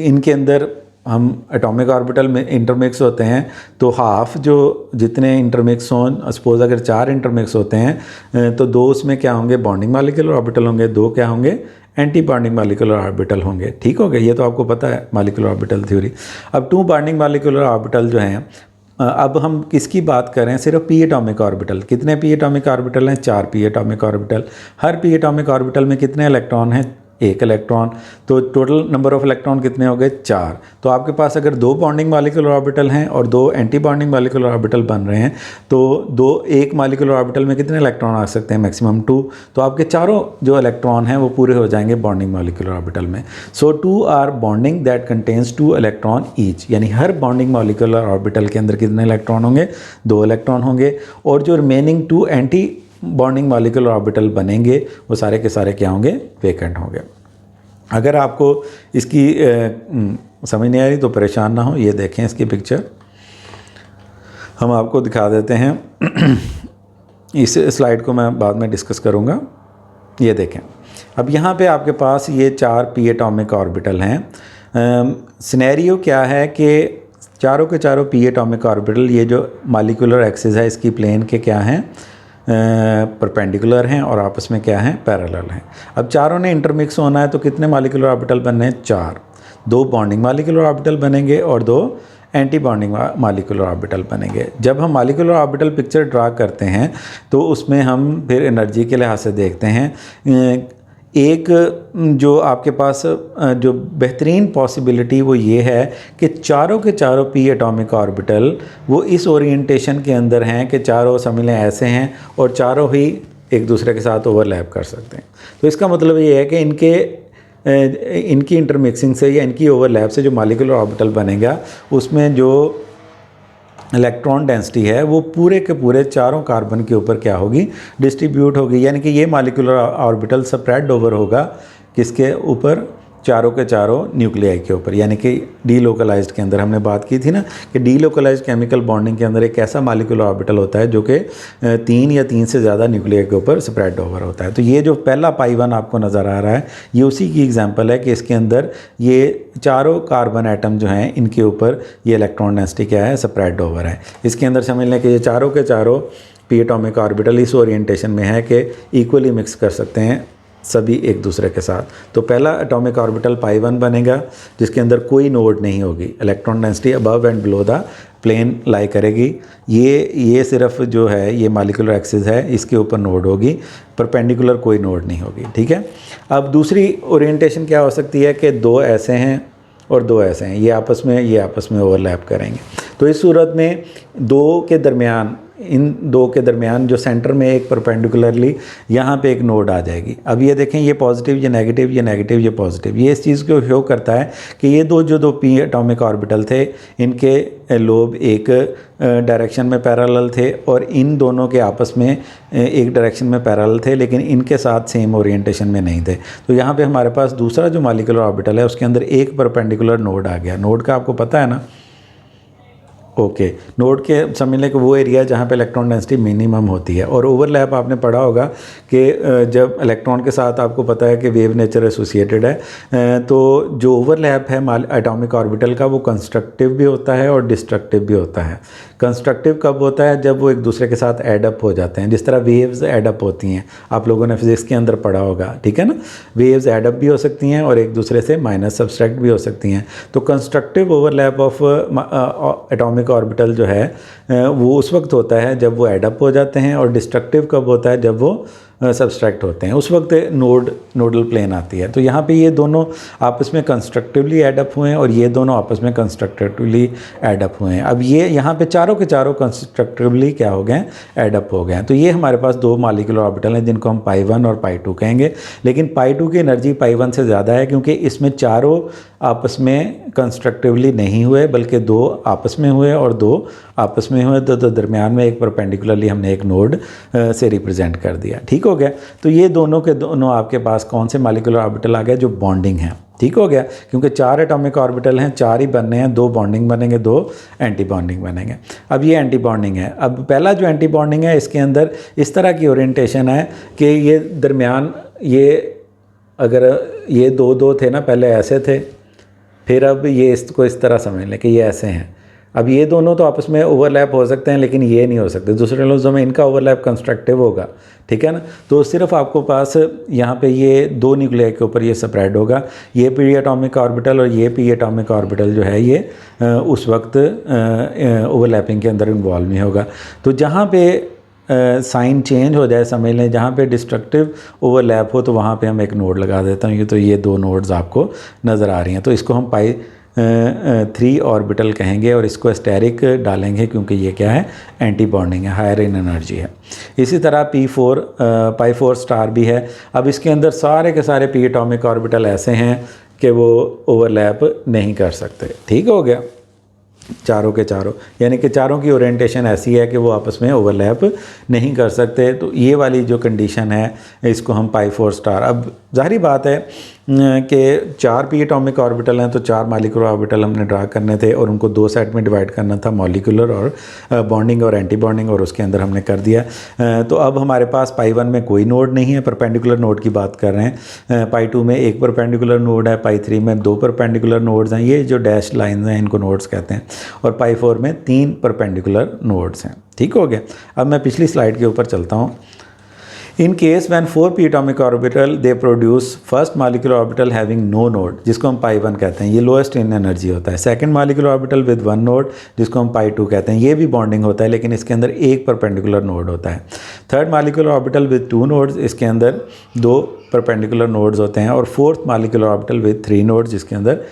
Speaker 1: इनके अंदर हम एटॉमिक ऑर्बिटल में इंटरमिक्स होते हैं तो हाफ जो जितने इंटरमिक्स हों, सपोज अगर 4 इंटरमिक्स होते हैं तो 2 उसमें क्या होंगे, बॉन्डिंग मॉलिक्यूलर ऑर्बिटल होंगे, 2 क्या होंगे, एंटी बॉन्डिंग मॉलिक्यूलर ऑर्बिटल होंगे। ठीक हो गया, ये तो आपको पता है मॉलिक्यूलर ऑर्बिटल थ्योरी। अब 2 बॉन्डिंग मॉलिक्यूलर ऑर्बिटल जो हैं, अब हम किसकी बात करें, सिर्फ पी एटॉमिक ऑर्बिटल। कितने पी एटॉमिक ऑर्बिटल हैं, 4 पी एटॉमिक ऑर्बिटल। हर पी एटॉमिक ऑर्बिटल में कितने इलेक्ट्रॉन हैं, 1 इलेक्ट्रॉन। तो टोटल नंबर ऑफ इलेक्ट्रॉन कितने हो गए, 4। तो आपके पास अगर 2 बॉन्डिंग मॉलिक्यूलर ऑर्बिटल हैं और 2 एंटी बॉन्डिंग मॉलिक्यूलर ऑर्बिटल बन रहे हैं तो 1 मॉलिक्यूलर ऑर्बिटल में कितने इलेक्ट्रॉन आ सकते हैं, मैक्सिमम 2। तो आपके चारों जो इलेक्ट्रॉन हैं वो पूरे हो जाएंगे बॉन्डिंग मॉलिक्यूलर ऑर्बिटल में। So 2 are bonding that contains 2 electron each, यानी हर बॉन्डिंग मॉलिक्यूलर ऑर्बिटल के अंदर कितने इलेक्ट्रॉन होंगे, 2 इलेक्ट्रॉन होंगे। और जो remaining 2 anti bonding molecular orbital बनेंगे वो सारे के सारे क्या होंगे, वेकेंट होंगे। अगर आपको इसकी समझ नहीं आ रही तो परेशान ना हो, ये देखें इसकी पिक्चर हम आपको दिखा देते हैं। इस स्लाइड को मैं बाद में डिस्कस करूँगा। ये देखें, अब यहाँ पे आपके पास ये 4 पी एटॉमिक ऑर्बिटल हैं। सिनेरियो क्या है कि चारों के चारों पी एटॉमिक ऑर्बिटल, ये जो मॉलिक्यूलर एक्सिस है इसकी प्लेन के क्या हैं, परपेंडिकुलर हैं और आपस में क्या हैं, पैरेलल हैं। अब चारों ने इंटरमिक्स होना है तो कितने मॉलिक्यूलर ऑर्बिटल बनने हैं, 4। 2 बॉन्डिंग मॉलिक्यूलर ऑर्बिटल बनेंगे और 2 एंटी बॉन्डिंग मॉलिक्यूलर ऑर्बिटल बनेंगे। जब हम मॉलिक्यूलर ऑर्बिटल पिक्चर ड्रा करते हैं तो उसमें हम फिर एनर्जी के लिहाज से देखते हैं। एक जो आपके पास जो बेहतरीन पॉसिबिलिटी वो ये है कि चारों के चारों पी एटॉमिक ऑर्बिटल वो इस ओरिएंटेशन के अंदर हैं कि चारों समझ लें ऐसे हैं और चारों ही एक दूसरे के साथ ओवरलैप कर सकते हैं। तो इसका मतलब ये है कि इनकी इंटरमिक्सिंग से या इनकी ओवरलैप से जो मॉलिक्यूलर ऑर्बिटल बनेगा उसमें जो इलेक्ट्रॉन डेंसिटी है वो पूरे के पूरे चारों कार्बन के ऊपर क्या होगी, डिस्ट्रीब्यूट होगी। यानी कि ये मॉलिक्यूलर ऑर्बिटल स्प्रेड ओवर होगा किसके ऊपर, चारों के चारों न्यूक्लियाई के ऊपर। यानी कि डीलोकलाइज्ड के अंदर हमने बात की थी ना कि डीलोकलाइज्ड केमिकल बॉन्डिंग के अंदर एक ऐसा मॉलिक्यूलर ऑर्बिटल होता है जो कि 3 या 3 से ज़्यादा न्यूक्लियाई के ऊपर स्प्रेड ओवर होता है। तो ये जो पहला पाई1 आपको नज़र आ रहा है ये उसी की एग्जांपल है कि इसके अंदर ये चारों कार्बन एटम जो हैं इनके ऊपर ये इलेक्ट्रॉन डेंसिटी क्या है, स्प्रेड ओवर है। इसके अंदर समझ लें कि ये चारों के चारों पी एटॉमिक ऑर्बिटल इस ओरिएंटेशन में है कि इक्वली मिक्स कर सकते हैं सभी एक दूसरे के साथ। तो पहला एटॉमिक ऑर्बिटल पाई1 बनेगा जिसके अंदर कोई नोड नहीं होगी, electron density above and below the plane lie करेगी। ये सिर्फ जो है ये मॉलिक्यूलर एक्सिस है इसके ऊपर नोड होगी, परपेंडिकुलर कोई नोड नहीं होगी। ठीक है, अब दूसरी ओरिएंटेशन क्या हो सकती है कि 2 ऐसे हैं और 2 ऐसे हैं, ये आपस में ओवरलैप करेंगे। तो इस सूरत में 2 के दरमियान, इन 2 के दरमियान जो सेंटर में एक परपेंडिकुलरली यहाँ पे एक नोड आ जाएगी। अब ये देखें, ये पॉजिटिव, ये नेगेटिव, ये नेगेटिव, ये पॉजिटिव। ये इस चीज़ को शो करता है कि ये जो 2 पी एटॉमिक ऑर्बिटल थे इनके लोब एक डायरेक्शन में पैरेलल थे और इन दोनों के आपस में एक डायरेक्शन में पैरेलल थे, लेकिन इनके साथ सेम ओरिएंटेशन में नहीं थे। तो यहाँ पे हमारे पास दूसरा जो मॉलिक्यूलर ऑर्बिटल है उसके अंदर एक परपेंडिकुलर नोड आ गया। नोड का आपको पता है ना, ओके। नोड के समझ लें कि वो एरिया जहाँ पे इलेक्ट्रॉन डेंसिटी मिनिमम होती है। और ओवरलैप आपने पढ़ा होगा कि जब इलेक्ट्रॉन के साथ आपको पता है कि वेव नेचर एसोसिएटेड है, तो जो ओवरलैप है एटॉमिक ऑर्बिटल का वो कंस्ट्रक्टिव भी होता है और डिस्ट्रक्टिव भी होता है। कंस्ट्रक्टिव कब होता है, जब वो एक दूसरे के साथ एडअप हो जाते हैं, जिस तरह वेव्स एडअप होती हैं, आप लोगों ने फिजिक्स के अंदर पढ़ा होगा, ठीक है ना। वेव्स एडअप भी हो सकती हैं और एक दूसरे से माइनस सब्सट्रैक्ट भी हो सकती हैं। तो constructive overlap of atomic orbital जो है वो उस वक्त होता है जब वो एडअप हो जाते हैं, और डिस्ट्रक्टिव कब होता है, जब वो सब्सट्रैक्ट होते हैं, उस वक्त नोडल प्लेन आती है। तो यहाँ पे ये दोनों आपस में कंस्ट्रक्टिवली एडअप हुए हैं और ये दोनों आपस में कंस्ट्रक्टिवली एडअप हुए हैं। अब ये यहाँ पे चारों के चारों कंस्ट्रक्टिवली क्या हो गए, एडअप हो गए हैं। तो ये हमारे पास 2 मॉलिक्यूलर ऑर्बिटल हैं जिनको हम पाई1 और पाई2 कहेंगे। लेकिन पाई2 की एनर्जी पाई1 से ज़्यादा है क्योंकि इसमें चारों आपस में कंस्ट्रक्टिवली नहीं हुए बल्कि 2 आपस में हुए और 2 आपस में हुए, तो दरमियान में एक परपेंडिकुलरली हमने एक नोड से रिप्रेजेंट कर दिया। ठीक हो गया। तो ये दोनों के दोनों आपके पास कौन से मॉलिक्यूलर ऑर्बिटल आ गए, जो बॉन्डिंग हैं। ठीक हो गया, क्योंकि 4 एटॉमिक ऑर्बिटल हैं, 4 ही बनने हैं, 2 बॉन्डिंग बनेंगे, 2 एंटी बॉन्डिंग बनेंगे। अब ये एंटी बॉन्डिंग है। अब पहला जो एंटी बॉन्डिंग है इसके अंदर इस तरह की ओरिएंटेशन है कि ये दरमियान, ये अगर ये 2 थे ना, पहले ऐसे थे फिर अब ये इसको इस तरह समझ लें कि ये ऐसे हैं। अब ये दोनों तो आपस में ओवरलैप हो सकते हैं, लेकिन ये नहीं हो सकते। दूसरे लफ्ज़ों में इनका ओवरलैप कंस्ट्रक्टिव होगा, ठीक है ना। तो सिर्फ आपको पास यहाँ पे ये दो न्यूक्लियाई के ऊपर ये स्प्रेड होगा, ये पी एटॉमिक ऑर्बिटल और ये पी एटॉमिक ऑर्बिटल जो है ये उस वक्त ओवरलैपिंग के अंदर इन्वॉल्व नहीं होगा। तो जहाँ पे साइन चेंज हो जाए, समझ लें जहाँ पे डिस्ट्रक्टिव ओवरलैप हो, तो वहाँ पे हम एक नोड लगा देता हूँ। ये तो ये दो नोड्स आपको नज़र आ रही हैं, तो इसको हम पाई 3 ऑर्बिटल कहेंगे और इसको स्टेरिक डालेंगे क्योंकि ये क्या है, एंटी बॉन्डिंग है, हायर इन एनर्जी है। इसी तरह P4 पाई 4 स्टार भी है। अब इसके अंदर सारे के सारे पी एटॉमिक ऑर्बिटल ऐसे हैं कि वो ओवरलैप नहीं कर सकते। ठीक हो गया, चारों के चारों, यानी कि चारों की ओरिएंटेशन ऐसी है कि वो आपस में ओवरलैप नहीं कर सकते। तो ये वाली जो कंडीशन है इसको हम पाई 4 स्टार। अब जाहिर बात है कि 4 पी एटॉमिक ऑर्बिटल हैं, तो 4 मॉलिक्यूलर ऑर्बिटल हमने ड्रा करने थे और उनको 2 सेट में डिवाइड करना था, मॉलिक्यूलर और बॉन्डिंग और एंटी बॉन्डिंग, और उसके अंदर हमने कर दिया। तो अब हमारे पास पाई 1 में कोई नोड नहीं है, परपेंडिकुलर नोड की बात कर रहे हैं। पाई 2 में एक परपेंडिकुलर नोड है, पाई 3 में 2 परपेंडिकुलर नोड्स हैं, ये जो डैश लाइन्स हैं इनको नोड्स कहते हैं, और पाई 4 में 3 परपेंडिकुलर नोड्स हैं। ठीक हो गया। अब मैं पिछली स्लाइड के ऊपर चलता हूँ। In case when 4 P atomic orbital they produce first molecular orbital having no node, जिसको हम पाई 1 कहते हैं, ये लोएस्ट इन एनर्जी होता है। Second molecular orbital with 1 node, जिसको हम पाई 2 कहते हैं, ये भी बॉन्डिंग होता है लेकिन इसके अंदर एक परपेंडिकुलर नोड होता है। Third molecular orbital with 2 nodes, इसके अंदर 2 परपेंडिकुलर नोड्स होते हैं। और fourth molecular orbital with 3 nodes, जिसके अंदर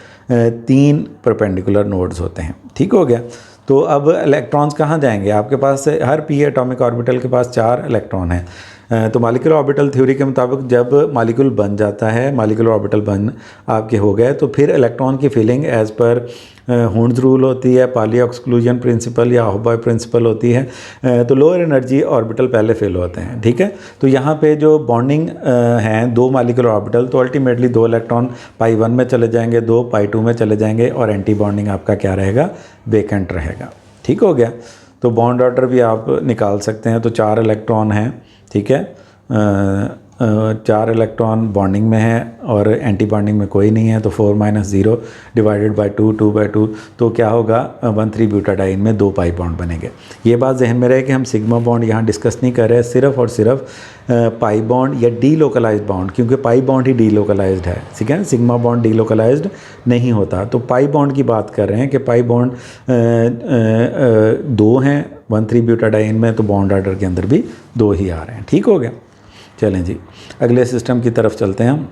Speaker 1: 3 परपेंडिकुलर नोड्स होते हैं। ठीक हो गया। तो अब इलेक्ट्रॉन्स कहाँ जाएंगे? आपके पास हर पी एटॉमिक ऑर्बिटल के पास 4 इलेक्ट्रॉन हैं। तो मॉलिक्यूलर ऑर्बिटल थ्योरी के मुताबिक जब मॉलिक्यूल बन जाता है, मॉलिक्यूलर ऑर्बिटल बन आपके हो गए, तो फिर इलेक्ट्रॉन की filling as per Hund's rule होती है, पाली एक्सक्लूजन प्रिंसिपल या होबॉय प्रिंसिपल होती है। तो लोअर एनर्जी ऑर्बिटल पहले फिल होते हैं। ठीक है। तो यहाँ पे जो बॉन्डिंग हैं 2 मॉलिक्यूलर ऑर्बिटल, तो अल्टीमेटली 2 इलेक्ट्रॉन पाई 1 में चले जाएंगे, 2 पाई 2 में चले जाएंगे, और एंटी बॉन्डिंग आपका क्या रहेगा? वेकेंट रहेगा। ठीक हो गया। तो बॉन्ड ऑर्डर भी आप निकाल सकते हैं। तो 4 इलेक्ट्रॉन हैं, ठीक है, 4 इलेक्ट्रॉन बॉन्डिंग में है और एंटी बॉन्डिंग में कोई नहीं है, तो 4 - 0 डिवाइडेड बाई 2, 2/2, तो क्या होगा? 1,3 ब्यूटाडाइन में 2 पाई बॉन्ड बनेंगे। ये बात जहन में रहे कि हम सिग्मा बॉन्ड यहाँ डिस्कस नहीं कर रहे हैं, सिर्फ और सिर्फ पाई बॉन्ड या डीलोकलाइज्ड बॉन्ड, क्योंकि पाई बॉन्ड ही डीलोकलाइज्ड है, ठीक है। सिग्मा बॉन्ड डीलोकलाइज्ड नहीं होता। तो पाई बॉन्ड की बात कर रहे हैं कि पाई बॉन्ड 2 हैं 1,3 ब्यूटाडाइन में, तो बॉन्ड ऑर्डर के अंदर भी 2 ही आ रहे हैं। ठीक हो गया। चलें जी, अगले सिस्टम की तरफ चलते हैं हम।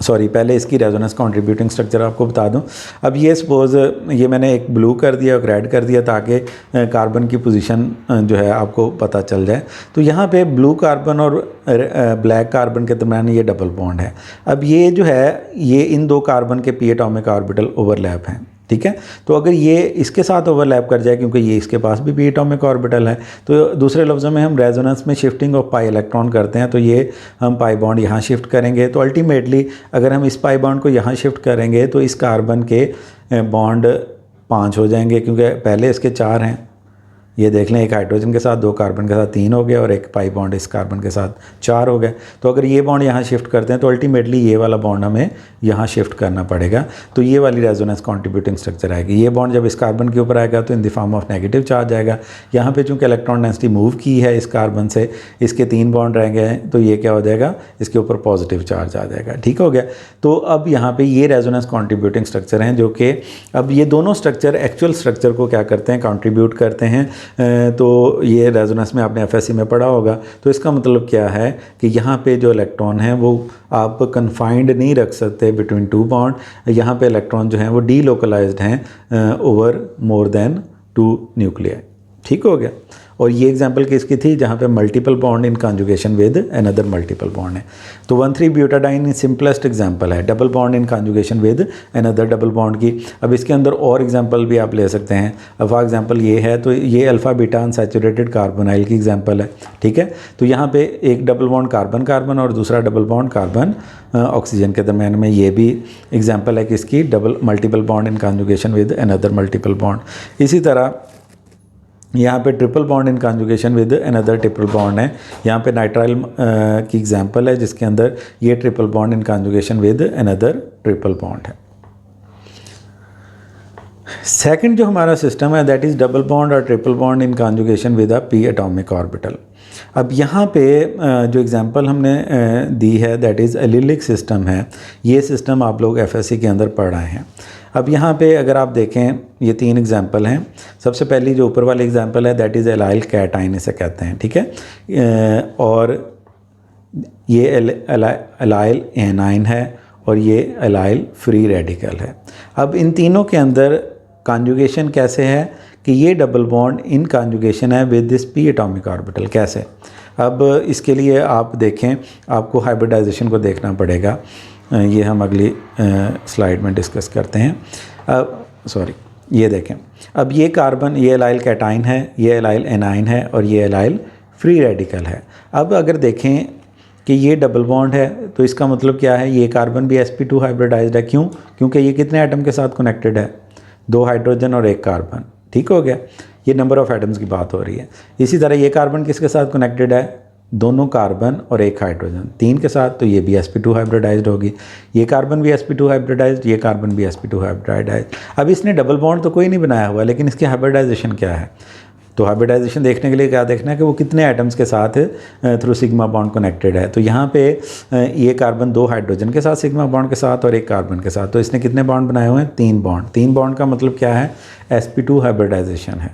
Speaker 1: सॉरी, पहले इसकी रेजोनेंस कंट्रीब्यूटिंग स्ट्रक्चर आपको बता दूं। अब ये सपोज़ ये मैंने एक ब्लू कर दिया, एक रेड कर दिया, ताकि कार्बन की पोजीशन जो है आपको पता चल जाए। तो यहाँ पे ब्लू कार्बन और ब्लैक कार्बन के दरम्यान ये डबल बॉन्ड है। अब ये जो है ये इन 2 कार्बन के पी एटॉमिक ऑर्बिटल ओवरलैप हैं। ठीक है। तो अगर ये इसके साथ ओवरलैप कर जाए, क्योंकि ये इसके पास भी पी एटॉमिक ऑर्बिटल है, तो दूसरे लफ्ज़ों में हम रेजोनेंस में शिफ्टिंग ऑफ पाई इलेक्ट्रॉन करते हैं। तो ये हम पाई बॉन्ड यहाँ शिफ्ट करेंगे, तो अल्टीमेटली अगर हम इस पाई बॉन्ड को यहाँ शिफ्ट करेंगे तो इस कार्बन के बॉन्ड 5 हो जाएंगे, क्योंकि पहले इसके 4 हैं। ये देख लें, एक हाइड्रोजन के साथ 2 कार्बन के साथ 3 हो गए, और एक पाई बॉन्ड इस कार्बन के साथ 4 हो गए। तो अगर ये बॉन्ड यहाँ शिफ्ट करते हैं तो अल्टीमेटली ये वाला बॉन्ड हमें यहाँ शिफ्ट करना पड़ेगा। तो ये वाली रेजोनेंस कंट्रीब्यूटिंग स्ट्रक्चर आएगी। ये बॉन्ड जब इस कार्बन के ऊपर आएगा तो in the form of negative charge आएगा। यहाँ पे चूँकि इलेक्ट्रॉन डेंसिटी मूव की है इस कार्बन से, इसके 3 बॉन्ड रह गए हैं, तो ये क्या हो जाएगा? इसके ऊपर पॉजिटिव चार्ज आ जाएगा। ठीक हो गया। तो अब यहाँ पर ये रेजोनेंस कंट्रीब्यूटिंग स्ट्रक्चर हैं, जो कि अब ये दोनों स्ट्रक्चर एक्चुअल स्ट्रक्चर को क्या करते हैं? कंट्रीब्यूट करते हैं। तो ये रेजोनेंस में आपने एफएससी में पढ़ा होगा। तो इसका मतलब क्या है कि यहाँ पे जो इलेक्ट्रॉन हैं वो आप कन्फाइंड नहीं रख सकते बिटवीन 2 बॉन्ड। यहाँ पे इलेक्ट्रॉन जो हैं वो डीलोकलाइज्ड हैं ओवर मोर देन 2 न्यूक्लियाई। ठीक हो गया। और ये एग्जांपल किसकी थी? जहाँ पे multiple bond in conjugation with another multiple bond है। तो 1,3 ब्यूटाडाइन सिंपलेस्ट एग्जांपल है, double bond in conjugation with another double bond की। अब इसके अंदर और एग्जांपल भी आप ले सकते हैं। अब फॉर एग्जांपल ये है, तो ये अल्फ़ा बीटा अनसैचुरेटेड कार्बोनाइल की एग्जांपल है। ठीक है। तो यहाँ पे एक डबल बॉन्ड कार्बन कार्बन और दूसरा डबल बॉन्ड कार्बन ऑक्सीजन के दरम्यान में, ये भी एग्जाम्पल है किसकी? Double multiple bond in conjugation with another multiple bond. इसी तरह यहाँ पे triple bond in conjugation with another triple bond है। यहाँ पे नाइट्राइल की एग्जांपल है, जिसके अंदर ये triple bond in conjugation with another triple bond है। सेकंड जो हमारा सिस्टम है दैट इज़ डबल बॉन्ड और triple bond in conjugation with a p atomic orbital. अब यहाँ पे जो एग्जांपल हमने दी है दैट इज़ एलिलिक सिस्टम है। ये सिस्टम आप लोग एफएससी के अंदर पढ़ रहे हैं। अब यहाँ पे अगर आप देखें ये 3 एग्जांपल हैं। सबसे पहली जो ऊपर वाली एग्जांपल है दैट इज़ एलाइल कैटाइन इसे कहते हैं, ठीक है। और ये एलाइल एनाइन है और ये एलाइल फ्री रेडिकल है। अब इन तीनों के अंदर कॉन्जुगेशन कैसे है कि ये डबल बॉन्ड इन कॉन्जुगेशन है with this P atomic orbital. कैसे? अब इसके लिए आप देखें, आपको हाइब्रिडाइजेशन को देखना पड़ेगा। ये हम अगली स्लाइड में डिस्कस करते हैं। अब ये देखें, अब ये कार्बन, ये एलाइल कैटाइन है, ये एलाइल एनाइन है और ये एलाइल फ्री रेडिकल है। अब अगर देखें कि ये डबल बॉन्ड है तो इसका मतलब क्या है, ये कार्बन भी sp2 हाइब्रिडाइज्ड है। क्यों? क्योंकि ये कितने एटम के साथ कनेक्टेड है? 2 हाइड्रोजन और 1 कार्बन। ठीक हो गया, ये नंबर ऑफ एटम्स की बात हो रही है। इसी तरह ये कार्बन किसके साथ कनेक्टेड है? दोनों कार्बन और 1 हाइड्रोजन, 3 के साथ, तो ये भी sp2 हाइब्रिडाइज्ड होगी। ये कार्बन भी sp2 हाइब्रिडाइज्ड, ये कार्बन भी sp2 हाइब्रिडाइज्ड। अब इसने डबल बॉन्ड तो कोई नहीं बनाया हुआ, लेकिन इसकी हाइब्रिडाइजेशन क्या है? तो हाइब्रिडाइजेशन देखने के लिए क्या देखना है कि वो कितने एटम्स के साथ थ्रू सिग्मा बॉन्ड कनेक्टेड है। तो यहाँ पे ये कार्बन 2 हाइड्रोजन के साथ सिग्मा बॉन्ड के साथ और 1 कार्बन के साथ, तो इसने कितने बॉन्ड बनाए हुए हैं? 3 बॉन्ड। 3 बॉन्ड का मतलब क्या है? sp2 हाइब्रिडाइजेशन है।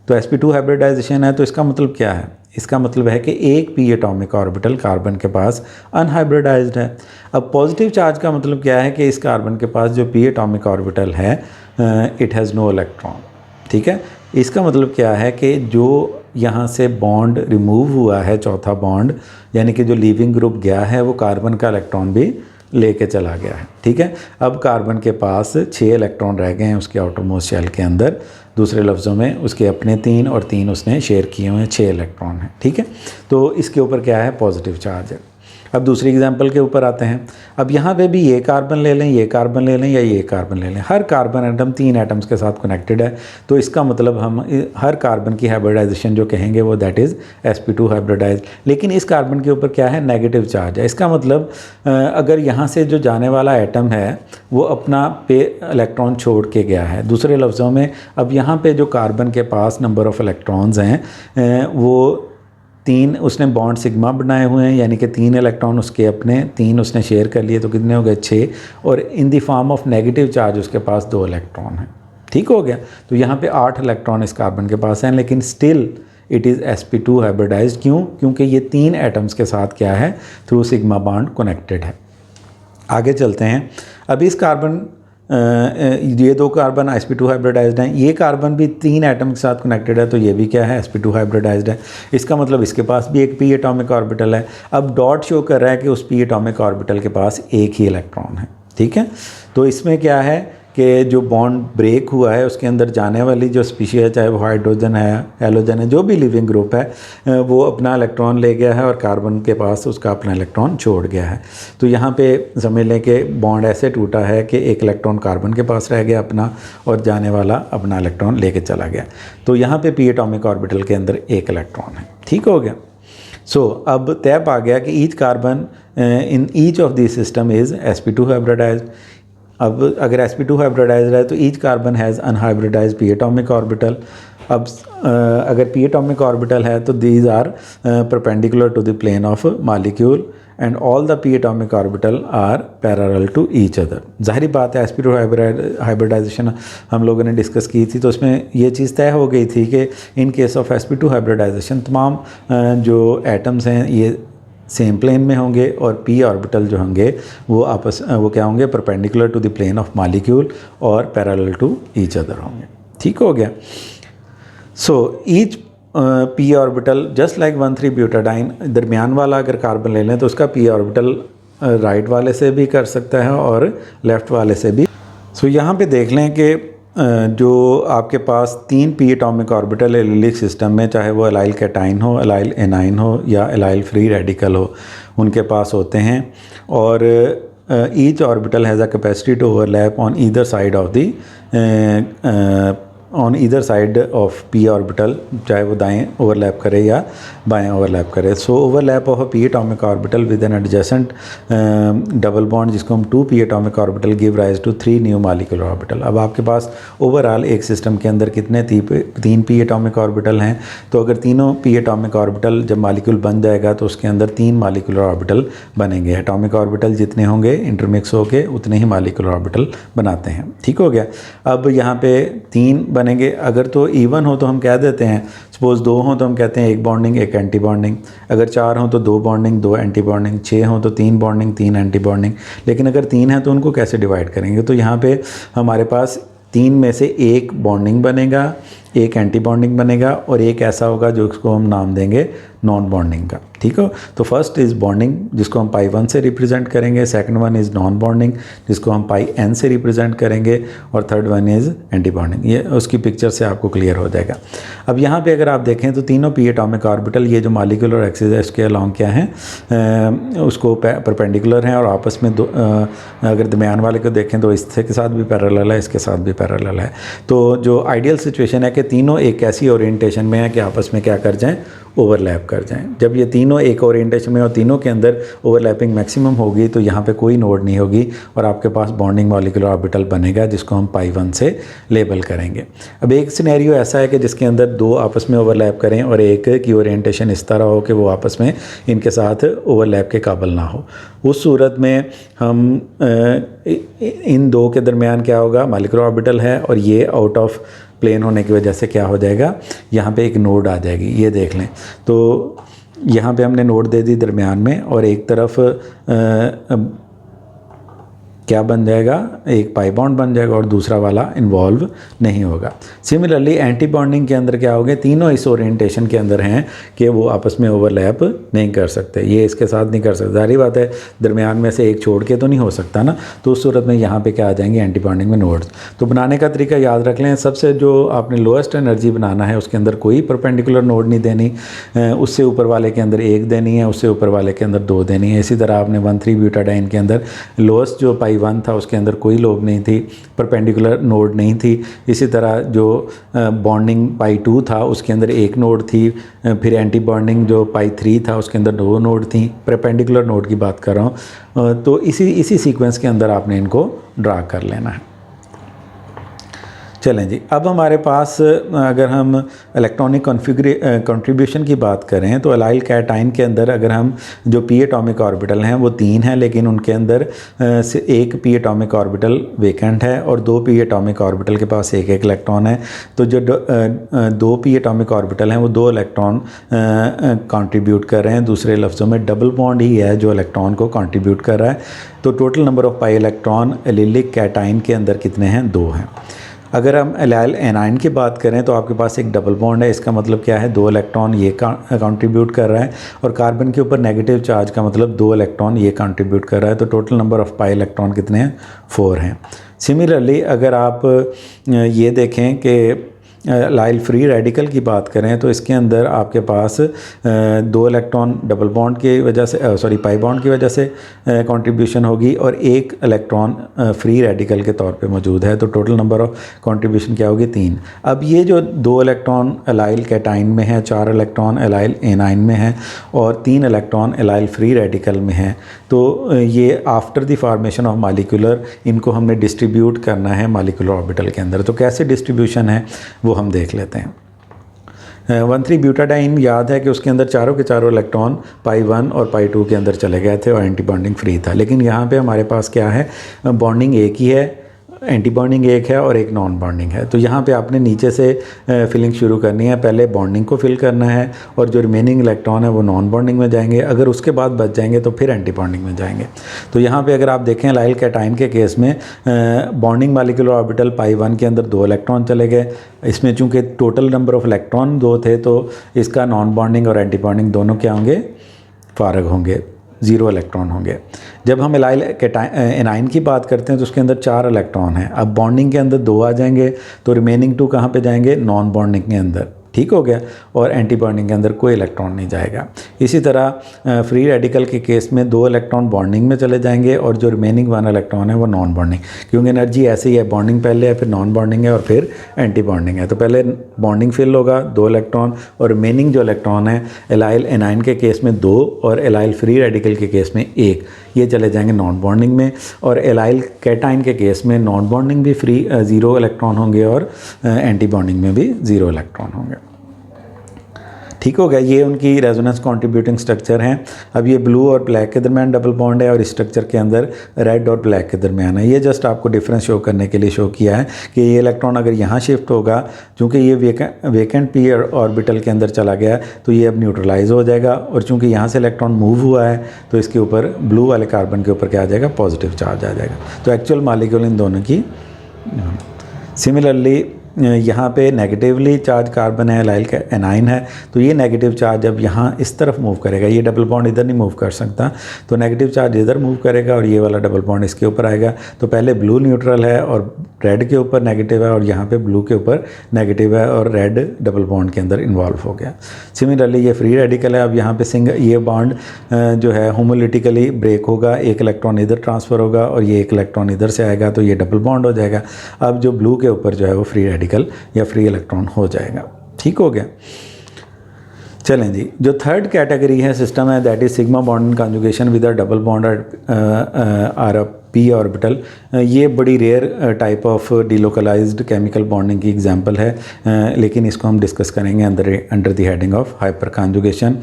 Speaker 1: तो sp2 हाइब्रिडाइजेशन है तो इसका मतलब क्या है? इसका मतलब है कि एक पी एटॉमिक ऑर्बिटल कार्बन के पास अनहाइब्रिडाइज्ड है। अब पॉजिटिव चार्ज का मतलब क्या है कि इस कार्बन के पास जो पी एटॉमिक ऑर्बिटल है इट हैज़ नो इलेक्ट्रॉन। ठीक है, इसका मतलब क्या है कि जो यहाँ से बॉन्ड रिमूव हुआ है, चौथा बॉन्ड, यानी कि जो लीविंग ग्रुप गया है वो कार्बन का इलेक्ट्रॉन भी लेके चला गया है। ठीक है, अब कार्बन के पास 6 इलेक्ट्रॉन रह गए हैं उसके आउटरमोस्ट शेल के अंदर। दूसरे लफ्ज़ों में उसके अपने 3 और 3 उसने शेयर किए हुए हैं, 6 इलेक्ट्रॉन हैं। ठीक है, तो इसके ऊपर क्या है? पॉजिटिव चार्ज है। अब दूसरी एग्जांपल के ऊपर आते हैं। अब यहाँ पे भी ये कार्बन ले लें, ये कार्बन ले लें या ये कार्बन ले लें, हर कार्बन एटम 3 एटम्स के साथ कनेक्टेड है। तो इसका मतलब हम हर कार्बन की हाइब्रिडाइजेशन जो कहेंगे वो दैट इज़ sp2 हाइब्रिडाइज। लेकिन इस कार्बन के ऊपर क्या है? नेगेटिव चार्ज है। इसका मतलब अगर यहाँ से जो जाने वाला एटम है वो अपना पे इलेक्ट्रॉन छोड़ के गया है। दूसरे लफ्ज़ों में अब यहाँ पे जो कार्बन के पास नंबर ऑफ़ इलेक्ट्रॉन्स हैं वो 3 उसने बॉन्ड सिग्मा बनाए हुए हैं, यानी कि 3 इलेक्ट्रॉन उसके अपने, 3 उसने शेयर कर लिए, तो कितने हो गए? 6। और in the form of negative charge उसके पास 2 इलेक्ट्रॉन हैं। ठीक हो गया, तो यहाँ पे 8 इलेक्ट्रॉन इस कार्बन के पास हैं, लेकिन still it is sp2 hybridised. क्यों? क्योंकि ये 3 एटम्स के साथ क्या है? थ्रू सिग्मा बॉन्ड कनेक्टेड है। आगे चलते हैं। अब इस कार्बन ये 2 कार्बन sp2 हाइब्रिडाइज्ड हैं, ये कार्बन भी 3 एटम के साथ कनेक्टेड है, तो ये भी क्या है? sp2 हाइब्रिडाइज्ड है। इसका मतलब इसके पास भी एक पी एटॉमिक ऑर्बिटल है। अब डॉट शो कर रहा है कि उस पी एटॉमिक ऑर्बिटल के पास एक ही इलेक्ट्रॉन है। ठीक है, तो इसमें क्या है कि जो बॉन्ड ब्रेक हुआ है उसके अंदर जाने वाली जो स्पीशीज है, चाहे वो हाइड्रोजन है, हेलोजन है, जो भी लिविंग ग्रुप है, वो अपना इलेक्ट्रॉन ले गया है और कार्बन के पास उसका अपना इलेक्ट्रॉन छोड़ गया है। तो यहाँ पे समझ लें कि बॉन्ड ऐसे टूटा है कि एक इलेक्ट्रॉन कार्बन के पास रह गया अपना और जाने वाला अपना इलेक्ट्रॉन लेके चला गया। तो यहाँ पे पी एटॉमिक ऑर्बिटल के अंदर एक इलेक्ट्रॉन है। ठीक हो गया। सो अब तय पा गया कि each carbon in each of this system is sp2 hybridized. अब अगर sp2 हाइब्रिडाइज्ड है तो each carbon has unhybridized P atomic orbital. अब अगर पी एटॉमिक ऑर्बिटल है तो these are perpendicular to the plane of molecule and all the P atomic orbital are parallel to each other. जाहिर बात है sp2 hybridisation हम लोगों ने डिस्कस की थी, तो उसमें ये चीज़ तय हो गई थी कि in case of sp2 hybridisation तमाम जो एटम्स हैं ये सेम प्लेन में होंगे और पी ऑर्बिटल जो होंगे वो क्या होंगे? Perpendicular to the plane of molecule और पैरेलल टू ईच अदर होंगे। ठीक हो गया। So each p orbital just like 1,3-ब्यूटाडाइन, दरमियान वाला अगर कार्बन ले लें तो उसका पी ऑर्बिटल राइट वाले से भी कर सकता है और लेफ़्ट वाले से भी। सो यहाँ पे देख लें कि जो आपके पास 3 P atomic orbital allylic system में, चाहे वो एलाइल कैटाइन हो, एलाइल एनाइन हो या एलाइल फ्री रेडिकल हो, उनके पास होते हैं। और each orbital has a capacity to overlap on either side of the on either side of p orbital, चाहे वो दाएं ओवरलैप करे या बाएं ओवरलैप करे। So overlap of a p atomic orbital with an adjacent double bond, जिसको हम 2 p atomic orbital, give rise to 3 new molecular orbital. अब आपके पास ओवरऑल एक सिस्टम के अंदर कितने 3 पी एटॉमिक ऑर्बिटल हैं, तो अगर तीनों पी एटॉमिक ऑर्बिटल जब मॉलिक्यूल बन जाएगा तो उसके अंदर 3 मॉलिक्यूलर ऑर्बिटल बनेंगे। एटॉमिक ऑर्बिटल जितने होंगे इंटरमिक्स होके उतने ही मॉलिक्यूलर ऑर्बिटल बनाते हैं। ठीक हो गया। अब यहाँ पे 3 बनेंगे। अगर तो इवन हो तो हम कह देते हैं, सपोज 2 हों तो हम कहते हैं 1 बॉन्डिंग 1 एंटी बॉन्डिंग, अगर 4 हों तो 2 बॉन्डिंग 2 एंटी बॉन्डिंग, 6 हों तो 3 बॉन्डिंग 3 एंटी बॉन्डिंग। लेकिन अगर 3 है तो उनको कैसे डिवाइड करेंगे, तो यहाँ पे हमारे पास 3 में से 1 बॉन्डिंग बनेगा, 1 एंटी बॉन्डिंग बनेगा और 1 ऐसा होगा जो उसको हम नाम देंगे नॉन बॉन्डिंग का। ठीक हो। तो फर्स्ट इज़ बॉन्डिंग जिसको हम पाई 1 से रिप्रेजेंट करेंगे, second one is non bonding जिसको हम पाई n से रिप्रेजेंट करेंगे, और third one is anti bonding. ये उसकी पिक्चर से आपको क्लियर हो जाएगा। अब यहाँ पे अगर आप देखें तो तीनों पी एटॉमिक ऑर्बिटल, ये जो मॉलिक्यूलर एक्सिस है इसके अलॉन्ग क्या है, उसको परपेंडिकुलर हैं और आपस में अगर दरमियान वाले को देखें तो इसके साथ भी पैरेलल है, इसके साथ भी पैरेलल है। तो जो आइडियल सिचुएशन है कि तीनों एक ऐसी ओरिएंटेशन में है कि आपस में क्या कर जाएं, ओवरलैप कर जाएं। जब ये तीनों एक ओरिएंटेशन में और तीनों के अंदर ओवरलैपिंग मैक्सिमम होगी तो यहाँ पे कोई नोड नहीं होगी और आपके पास बॉन्डिंग मॉलिक्यूलर ऑर्बिटल बनेगा जिसको हम पाई 1 से लेबल करेंगे। अब एक सिनेरियो ऐसा है कि जिसके अंदर 2 आपस में ओवरलैप करें और एक की ओरिएंटेशन इस तरह हो कि वो आपस में इनके साथ ओवरलैप के काबिल ना हो। उस सूरत में हम इन 2 के दरमियान क्या होगा, मॉलिक्यूलर ऑर्बिटल है और ये आउट ऑफ प्लेन होने की वजह से क्या हो जाएगा, यहाँ पे एक नोड आ जाएगी। ये देख लें तो यहाँ पे हमने नोड दे दी दरमियान में और एक तरफ क्या बन जाएगा, एक पाई बॉन्ड बन जाएगा और दूसरा वाला इन्वॉल्व नहीं होगा। सिमिलरली एंटी बॉन्डिंग के अंदर क्या होगा, तीनों इस ओरिएंटेशन के अंदर हैं कि वो आपस में ओवरलैप नहीं कर सकते, ये इसके साथ नहीं कर सकते। जाहिर बात है दरमियान में से एक छोड़ के तो नहीं हो सकता ना, तो उस सूरत में यहाँ पे क्या आ जाएंगे, एंटी बॉन्डिंग में नोड्स। तो बनाने का तरीका याद रख लें, सबसे जो आपने लोएस्ट एनर्जी बनाना है उसके अंदर कोई परपेंडिकुलर नोड नहीं देनी, उससे ऊपर वाले के अंदर 1 देनी है, उससे ऊपर वाले के अंदर 2 देनी है। इसी तरह आपने 1,3-ब्यूटाडाइन के अंदर लोएस्ट जो पाई 1 था उसके अंदर कोई लोब नहीं थी, परपेंडिकुलर नोड नहीं थी। इसी तरह जो बॉन्डिंग पाई 2 था उसके अंदर 1 नोड थी, फिर एंटी बॉन्डिंग जो पाई 3 था उसके अंदर 2 नोड थी। परपेंडिकुलर नोड की बात कर रहा हूँ। तो इसी सीक्वेंस के अंदर आपने इनको ड्रा कर लेना है। चलें जी, अब हमारे पास अगर हम इलेक्ट्रॉनिक कंट्रीब्यूशन की बात करें तो एलाइल कैटाइन के अंदर अगर हम जो पी एटॉमिक ऑर्बिटल हैं वो 3 हैं, लेकिन उनके अंदर से 1 पी एटॉमिक ऑर्बिटल वेकेंट है और 2 पी एटॉमिक ऑर्बिटल के पास 1-1 इलेक्ट्रॉन है। तो जो 2 पी एटॉमिक ऑर्बिटल हैं वो 2 इलेक्ट्रॉन कंट्रीब्यूट कर रहे हैं। दूसरे लफ्ज़ों में डबल बॉन्ड ही है जो इलेक्ट्रॉन को कंट्रीब्यूट कर रहा है। तो total number of pi electron allylic cation के अंदर कितने हैं, 2 हैं। अगर हम एलाइल एनाइन की बात करें तो आपके पास एक डबल बॉन्ड है, इसका मतलब क्या है, 2 इलेक्ट्रॉन ये कंट्रीब्यूट कर रहा है और कार्बन के ऊपर नेगेटिव चार्ज का मतलब 2 इलेक्ट्रॉन ये कंट्रीब्यूट कर रहा है। तो total number of pi electron कितने हैं, 4 हैं। सिमिलरली अगर आप ये देखें कि लाइल फ्री रेडिकल की बात करें तो इसके अंदर आपके पास 2 इलेक्ट्रॉन डबल बॉन्ड की वजह से पाई बॉन्ड की वजह से कंट्रीब्यूशन होगी और 1 इलेक्ट्रॉन फ्री रेडिकल के तौर पे मौजूद है। तो टोटल नंबर ऑफ कंट्रीब्यूशन क्या होगी, 3। अब ये जो 2 इलेक्ट्रॉन एलाइल कैटाइन में है, 4 इलेक्ट्रॉन एलाइल एनाइन में है और 3 इलेक्ट्रॉन एलाइल फ्री रेडिकल में है, तो ये after the formation of molecular इनको हमने डिस्ट्रीब्यूट करना है मॉलिक्यूलर ऑर्बिटल के अंदर। तो कैसे डिस्ट्रीब्यूशन है वो हम देख लेते हैं। 1,3-ब्यूटाडाइन याद है कि उसके अंदर चारों के चारों इलेक्ट्रॉन पाई 1 और पाई 2 के अंदर चले गए थे और एंटी बॉन्डिंग फ्री था। लेकिन यहाँ पे हमारे पास क्या है, बॉन्डिंग एक ही है, एंटी बॉन्डिंग एक है और एक नॉन बॉन्डिंग है। तो यहाँ पे आपने नीचे से फिलिंग शुरू करनी है, पहले बॉन्डिंग को फिल करना है और जो रिमेनिंग इलेक्ट्रॉन है वो नॉन बॉन्डिंग में जाएंगे। अगर उसके बाद बच जाएंगे तो फिर एंटी बॉन्डिंग में जाएंगे। तो यहाँ पे अगर आप देखें एलाइल कैटाइन के केस में बॉन्डिंग मॉलिक्यूलर ऑर्बिटल पाई 1 के अंदर 2 इलेक्ट्रॉन चले गए। इसमें चूँकि टोटल नंबर ऑफ इलेक्ट्रॉन 2 थे तो इसका नॉन बॉन्डिंग और एंटी बॉन्डिंग दोनों क्या होंगे, फारग होंगे, 0 इलेक्ट्रॉन होंगे। जब हम एलाइल एनाइन की बात करते हैं तो उसके अंदर 4 इलेक्ट्रॉन हैं। अब बॉन्डिंग के अंदर 2 आ जाएंगे तो रिमेनिंग 2 कहाँ पे जाएंगे, नॉन बॉन्डिंग के अंदर। ठीक हो गया, और एंटी बॉन्डिंग के अंदर कोई इलेक्ट्रॉन नहीं जाएगा। इसी तरह फ्री रेडिकल के केस में 2 इलेक्ट्रॉन बॉन्डिंग में चले जाएंगे और जो रिमेनिंग 1 इलेक्ट्रॉन है वो नॉन बॉन्डिंग, क्योंकि एनर्जी ऐसे ही है, बॉन्डिंग पहले है, फिर नॉन बॉन्डिंग है और फिर एंटी बॉन्डिंग है। तो पहले बॉन्डिंग फिल होगा 2 इलेक्ट्रॉन, और रिमेनिंग जो इलेक्ट्रॉन है एलाइल एनाइन के केस में 2 और एलाइल फ्री रेडिकल के केस में 1, ये चले जाएंगे नॉन बॉन्डिंग में। और एलाइल कैटाइन के केस में नॉन बॉन्डिंग भी फ्री 0 इलेक्ट्रॉन होंगे और एंटी बॉन्डिंग में भी 0 इलेक्ट्रॉन होंगे। ठीक हो गया, ये उनकी रेजोनेंस कंट्रीब्यूटिंग स्ट्रक्चर हैं। अब ये ब्लू और ब्लैक के दरमियान डबल बॉन्ड है और इस स्ट्रक्चर के अंदर रेड और ब्लैक के दरमियान है। ये जस्ट आपको डिफरेंस शो करने के लिए शो किया है कि ये इलेक्ट्रॉन अगर यहाँ शिफ्ट होगा, चूँकि ये वेकेंट पी ऑर्बिटल के अंदर चला गया तो ये अब न्यूट्रलाइज हो जाएगा, और चूँकि यहाँ से इलेक्ट्रॉन मूव हुआ है तो इसके ऊपर ब्लू वाले कार्बन के ऊपर क्या आ जाएगा, पॉजिटिव चार्ज आ जाएगा। तो एक्चुअल मॉलिक्यूल इन दोनों की। सिमिलरली यहाँ पे नेगेटिवली चार्ज कार्बन है, एलाइल का एनाइन है, तो ये नेगेटिव चार्ज अब यहाँ इस तरफ मूव करेगा, ये डबल बॉन्ड इधर नहीं मूव कर सकता, तो नेगेटिव चार्ज इधर मूव करेगा और ये वाला डबल बॉन्ड इसके ऊपर आएगा। तो पहले ब्लू न्यूट्रल है और रेड के ऊपर नेगेटिव है, और यहाँ पे ब्लू के ऊपर नेगेटिव है और रेड डबल बॉन्ड के अंदर इन्वॉल्व हो गया। सिमिलरली ये फ्री रेडिकल है, अब यहाँ पे ये बॉन्ड जो है होमोलिटिकली ब्रेक होगा, एक इलेक्ट्रॉन इधर ट्रांसफ़र होगा और ये एक इलेक्ट्रॉन इधर से आएगा, तो ये डबल बॉन्ड हो जाएगा। अब जो ब्लू के ऊपर जो है वो फ्री रेडिकल या फ्री इलेक्ट्रॉन हो जाएगा। ठीक हो गया। चलें जी, जो थर्ड कैटेगरी है सिस्टम है, that is sigma bond conjugation with a double bond or a P orbital. ये बड़ी rare type of delocalised chemical bonding की एग्जांपल है, लेकिन इसको हम डिस्कस करेंगे under the heading of hyperconjugation.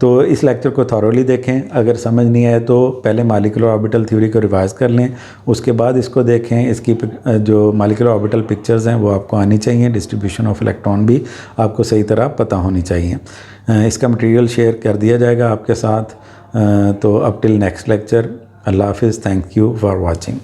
Speaker 1: तो इस लेक्चर को थॉरोली देखें, अगर समझ नहीं आए तो पहले मॉलिक्यूलर ऑर्बिटल थ्योरी को रिवाइज कर लें, उसके बाद इसको देखें। इसकी जो मॉलिक्यूलर ऑर्बिटल पिक्चर्स हैं वो आपको आनी चाहिए, डिस्ट्रीब्यूशन ऑफ इलेक्ट्रॉन भी आपको सही तरह पता होनी चाहिए। इसका मटेरियल शेयर कर दिया जाएगा आपके साथ। तो अब टिल नेक्स्ट लेक्चर, अल्लाह हाफिज़, थैंक यू फॉर वॉचिंग।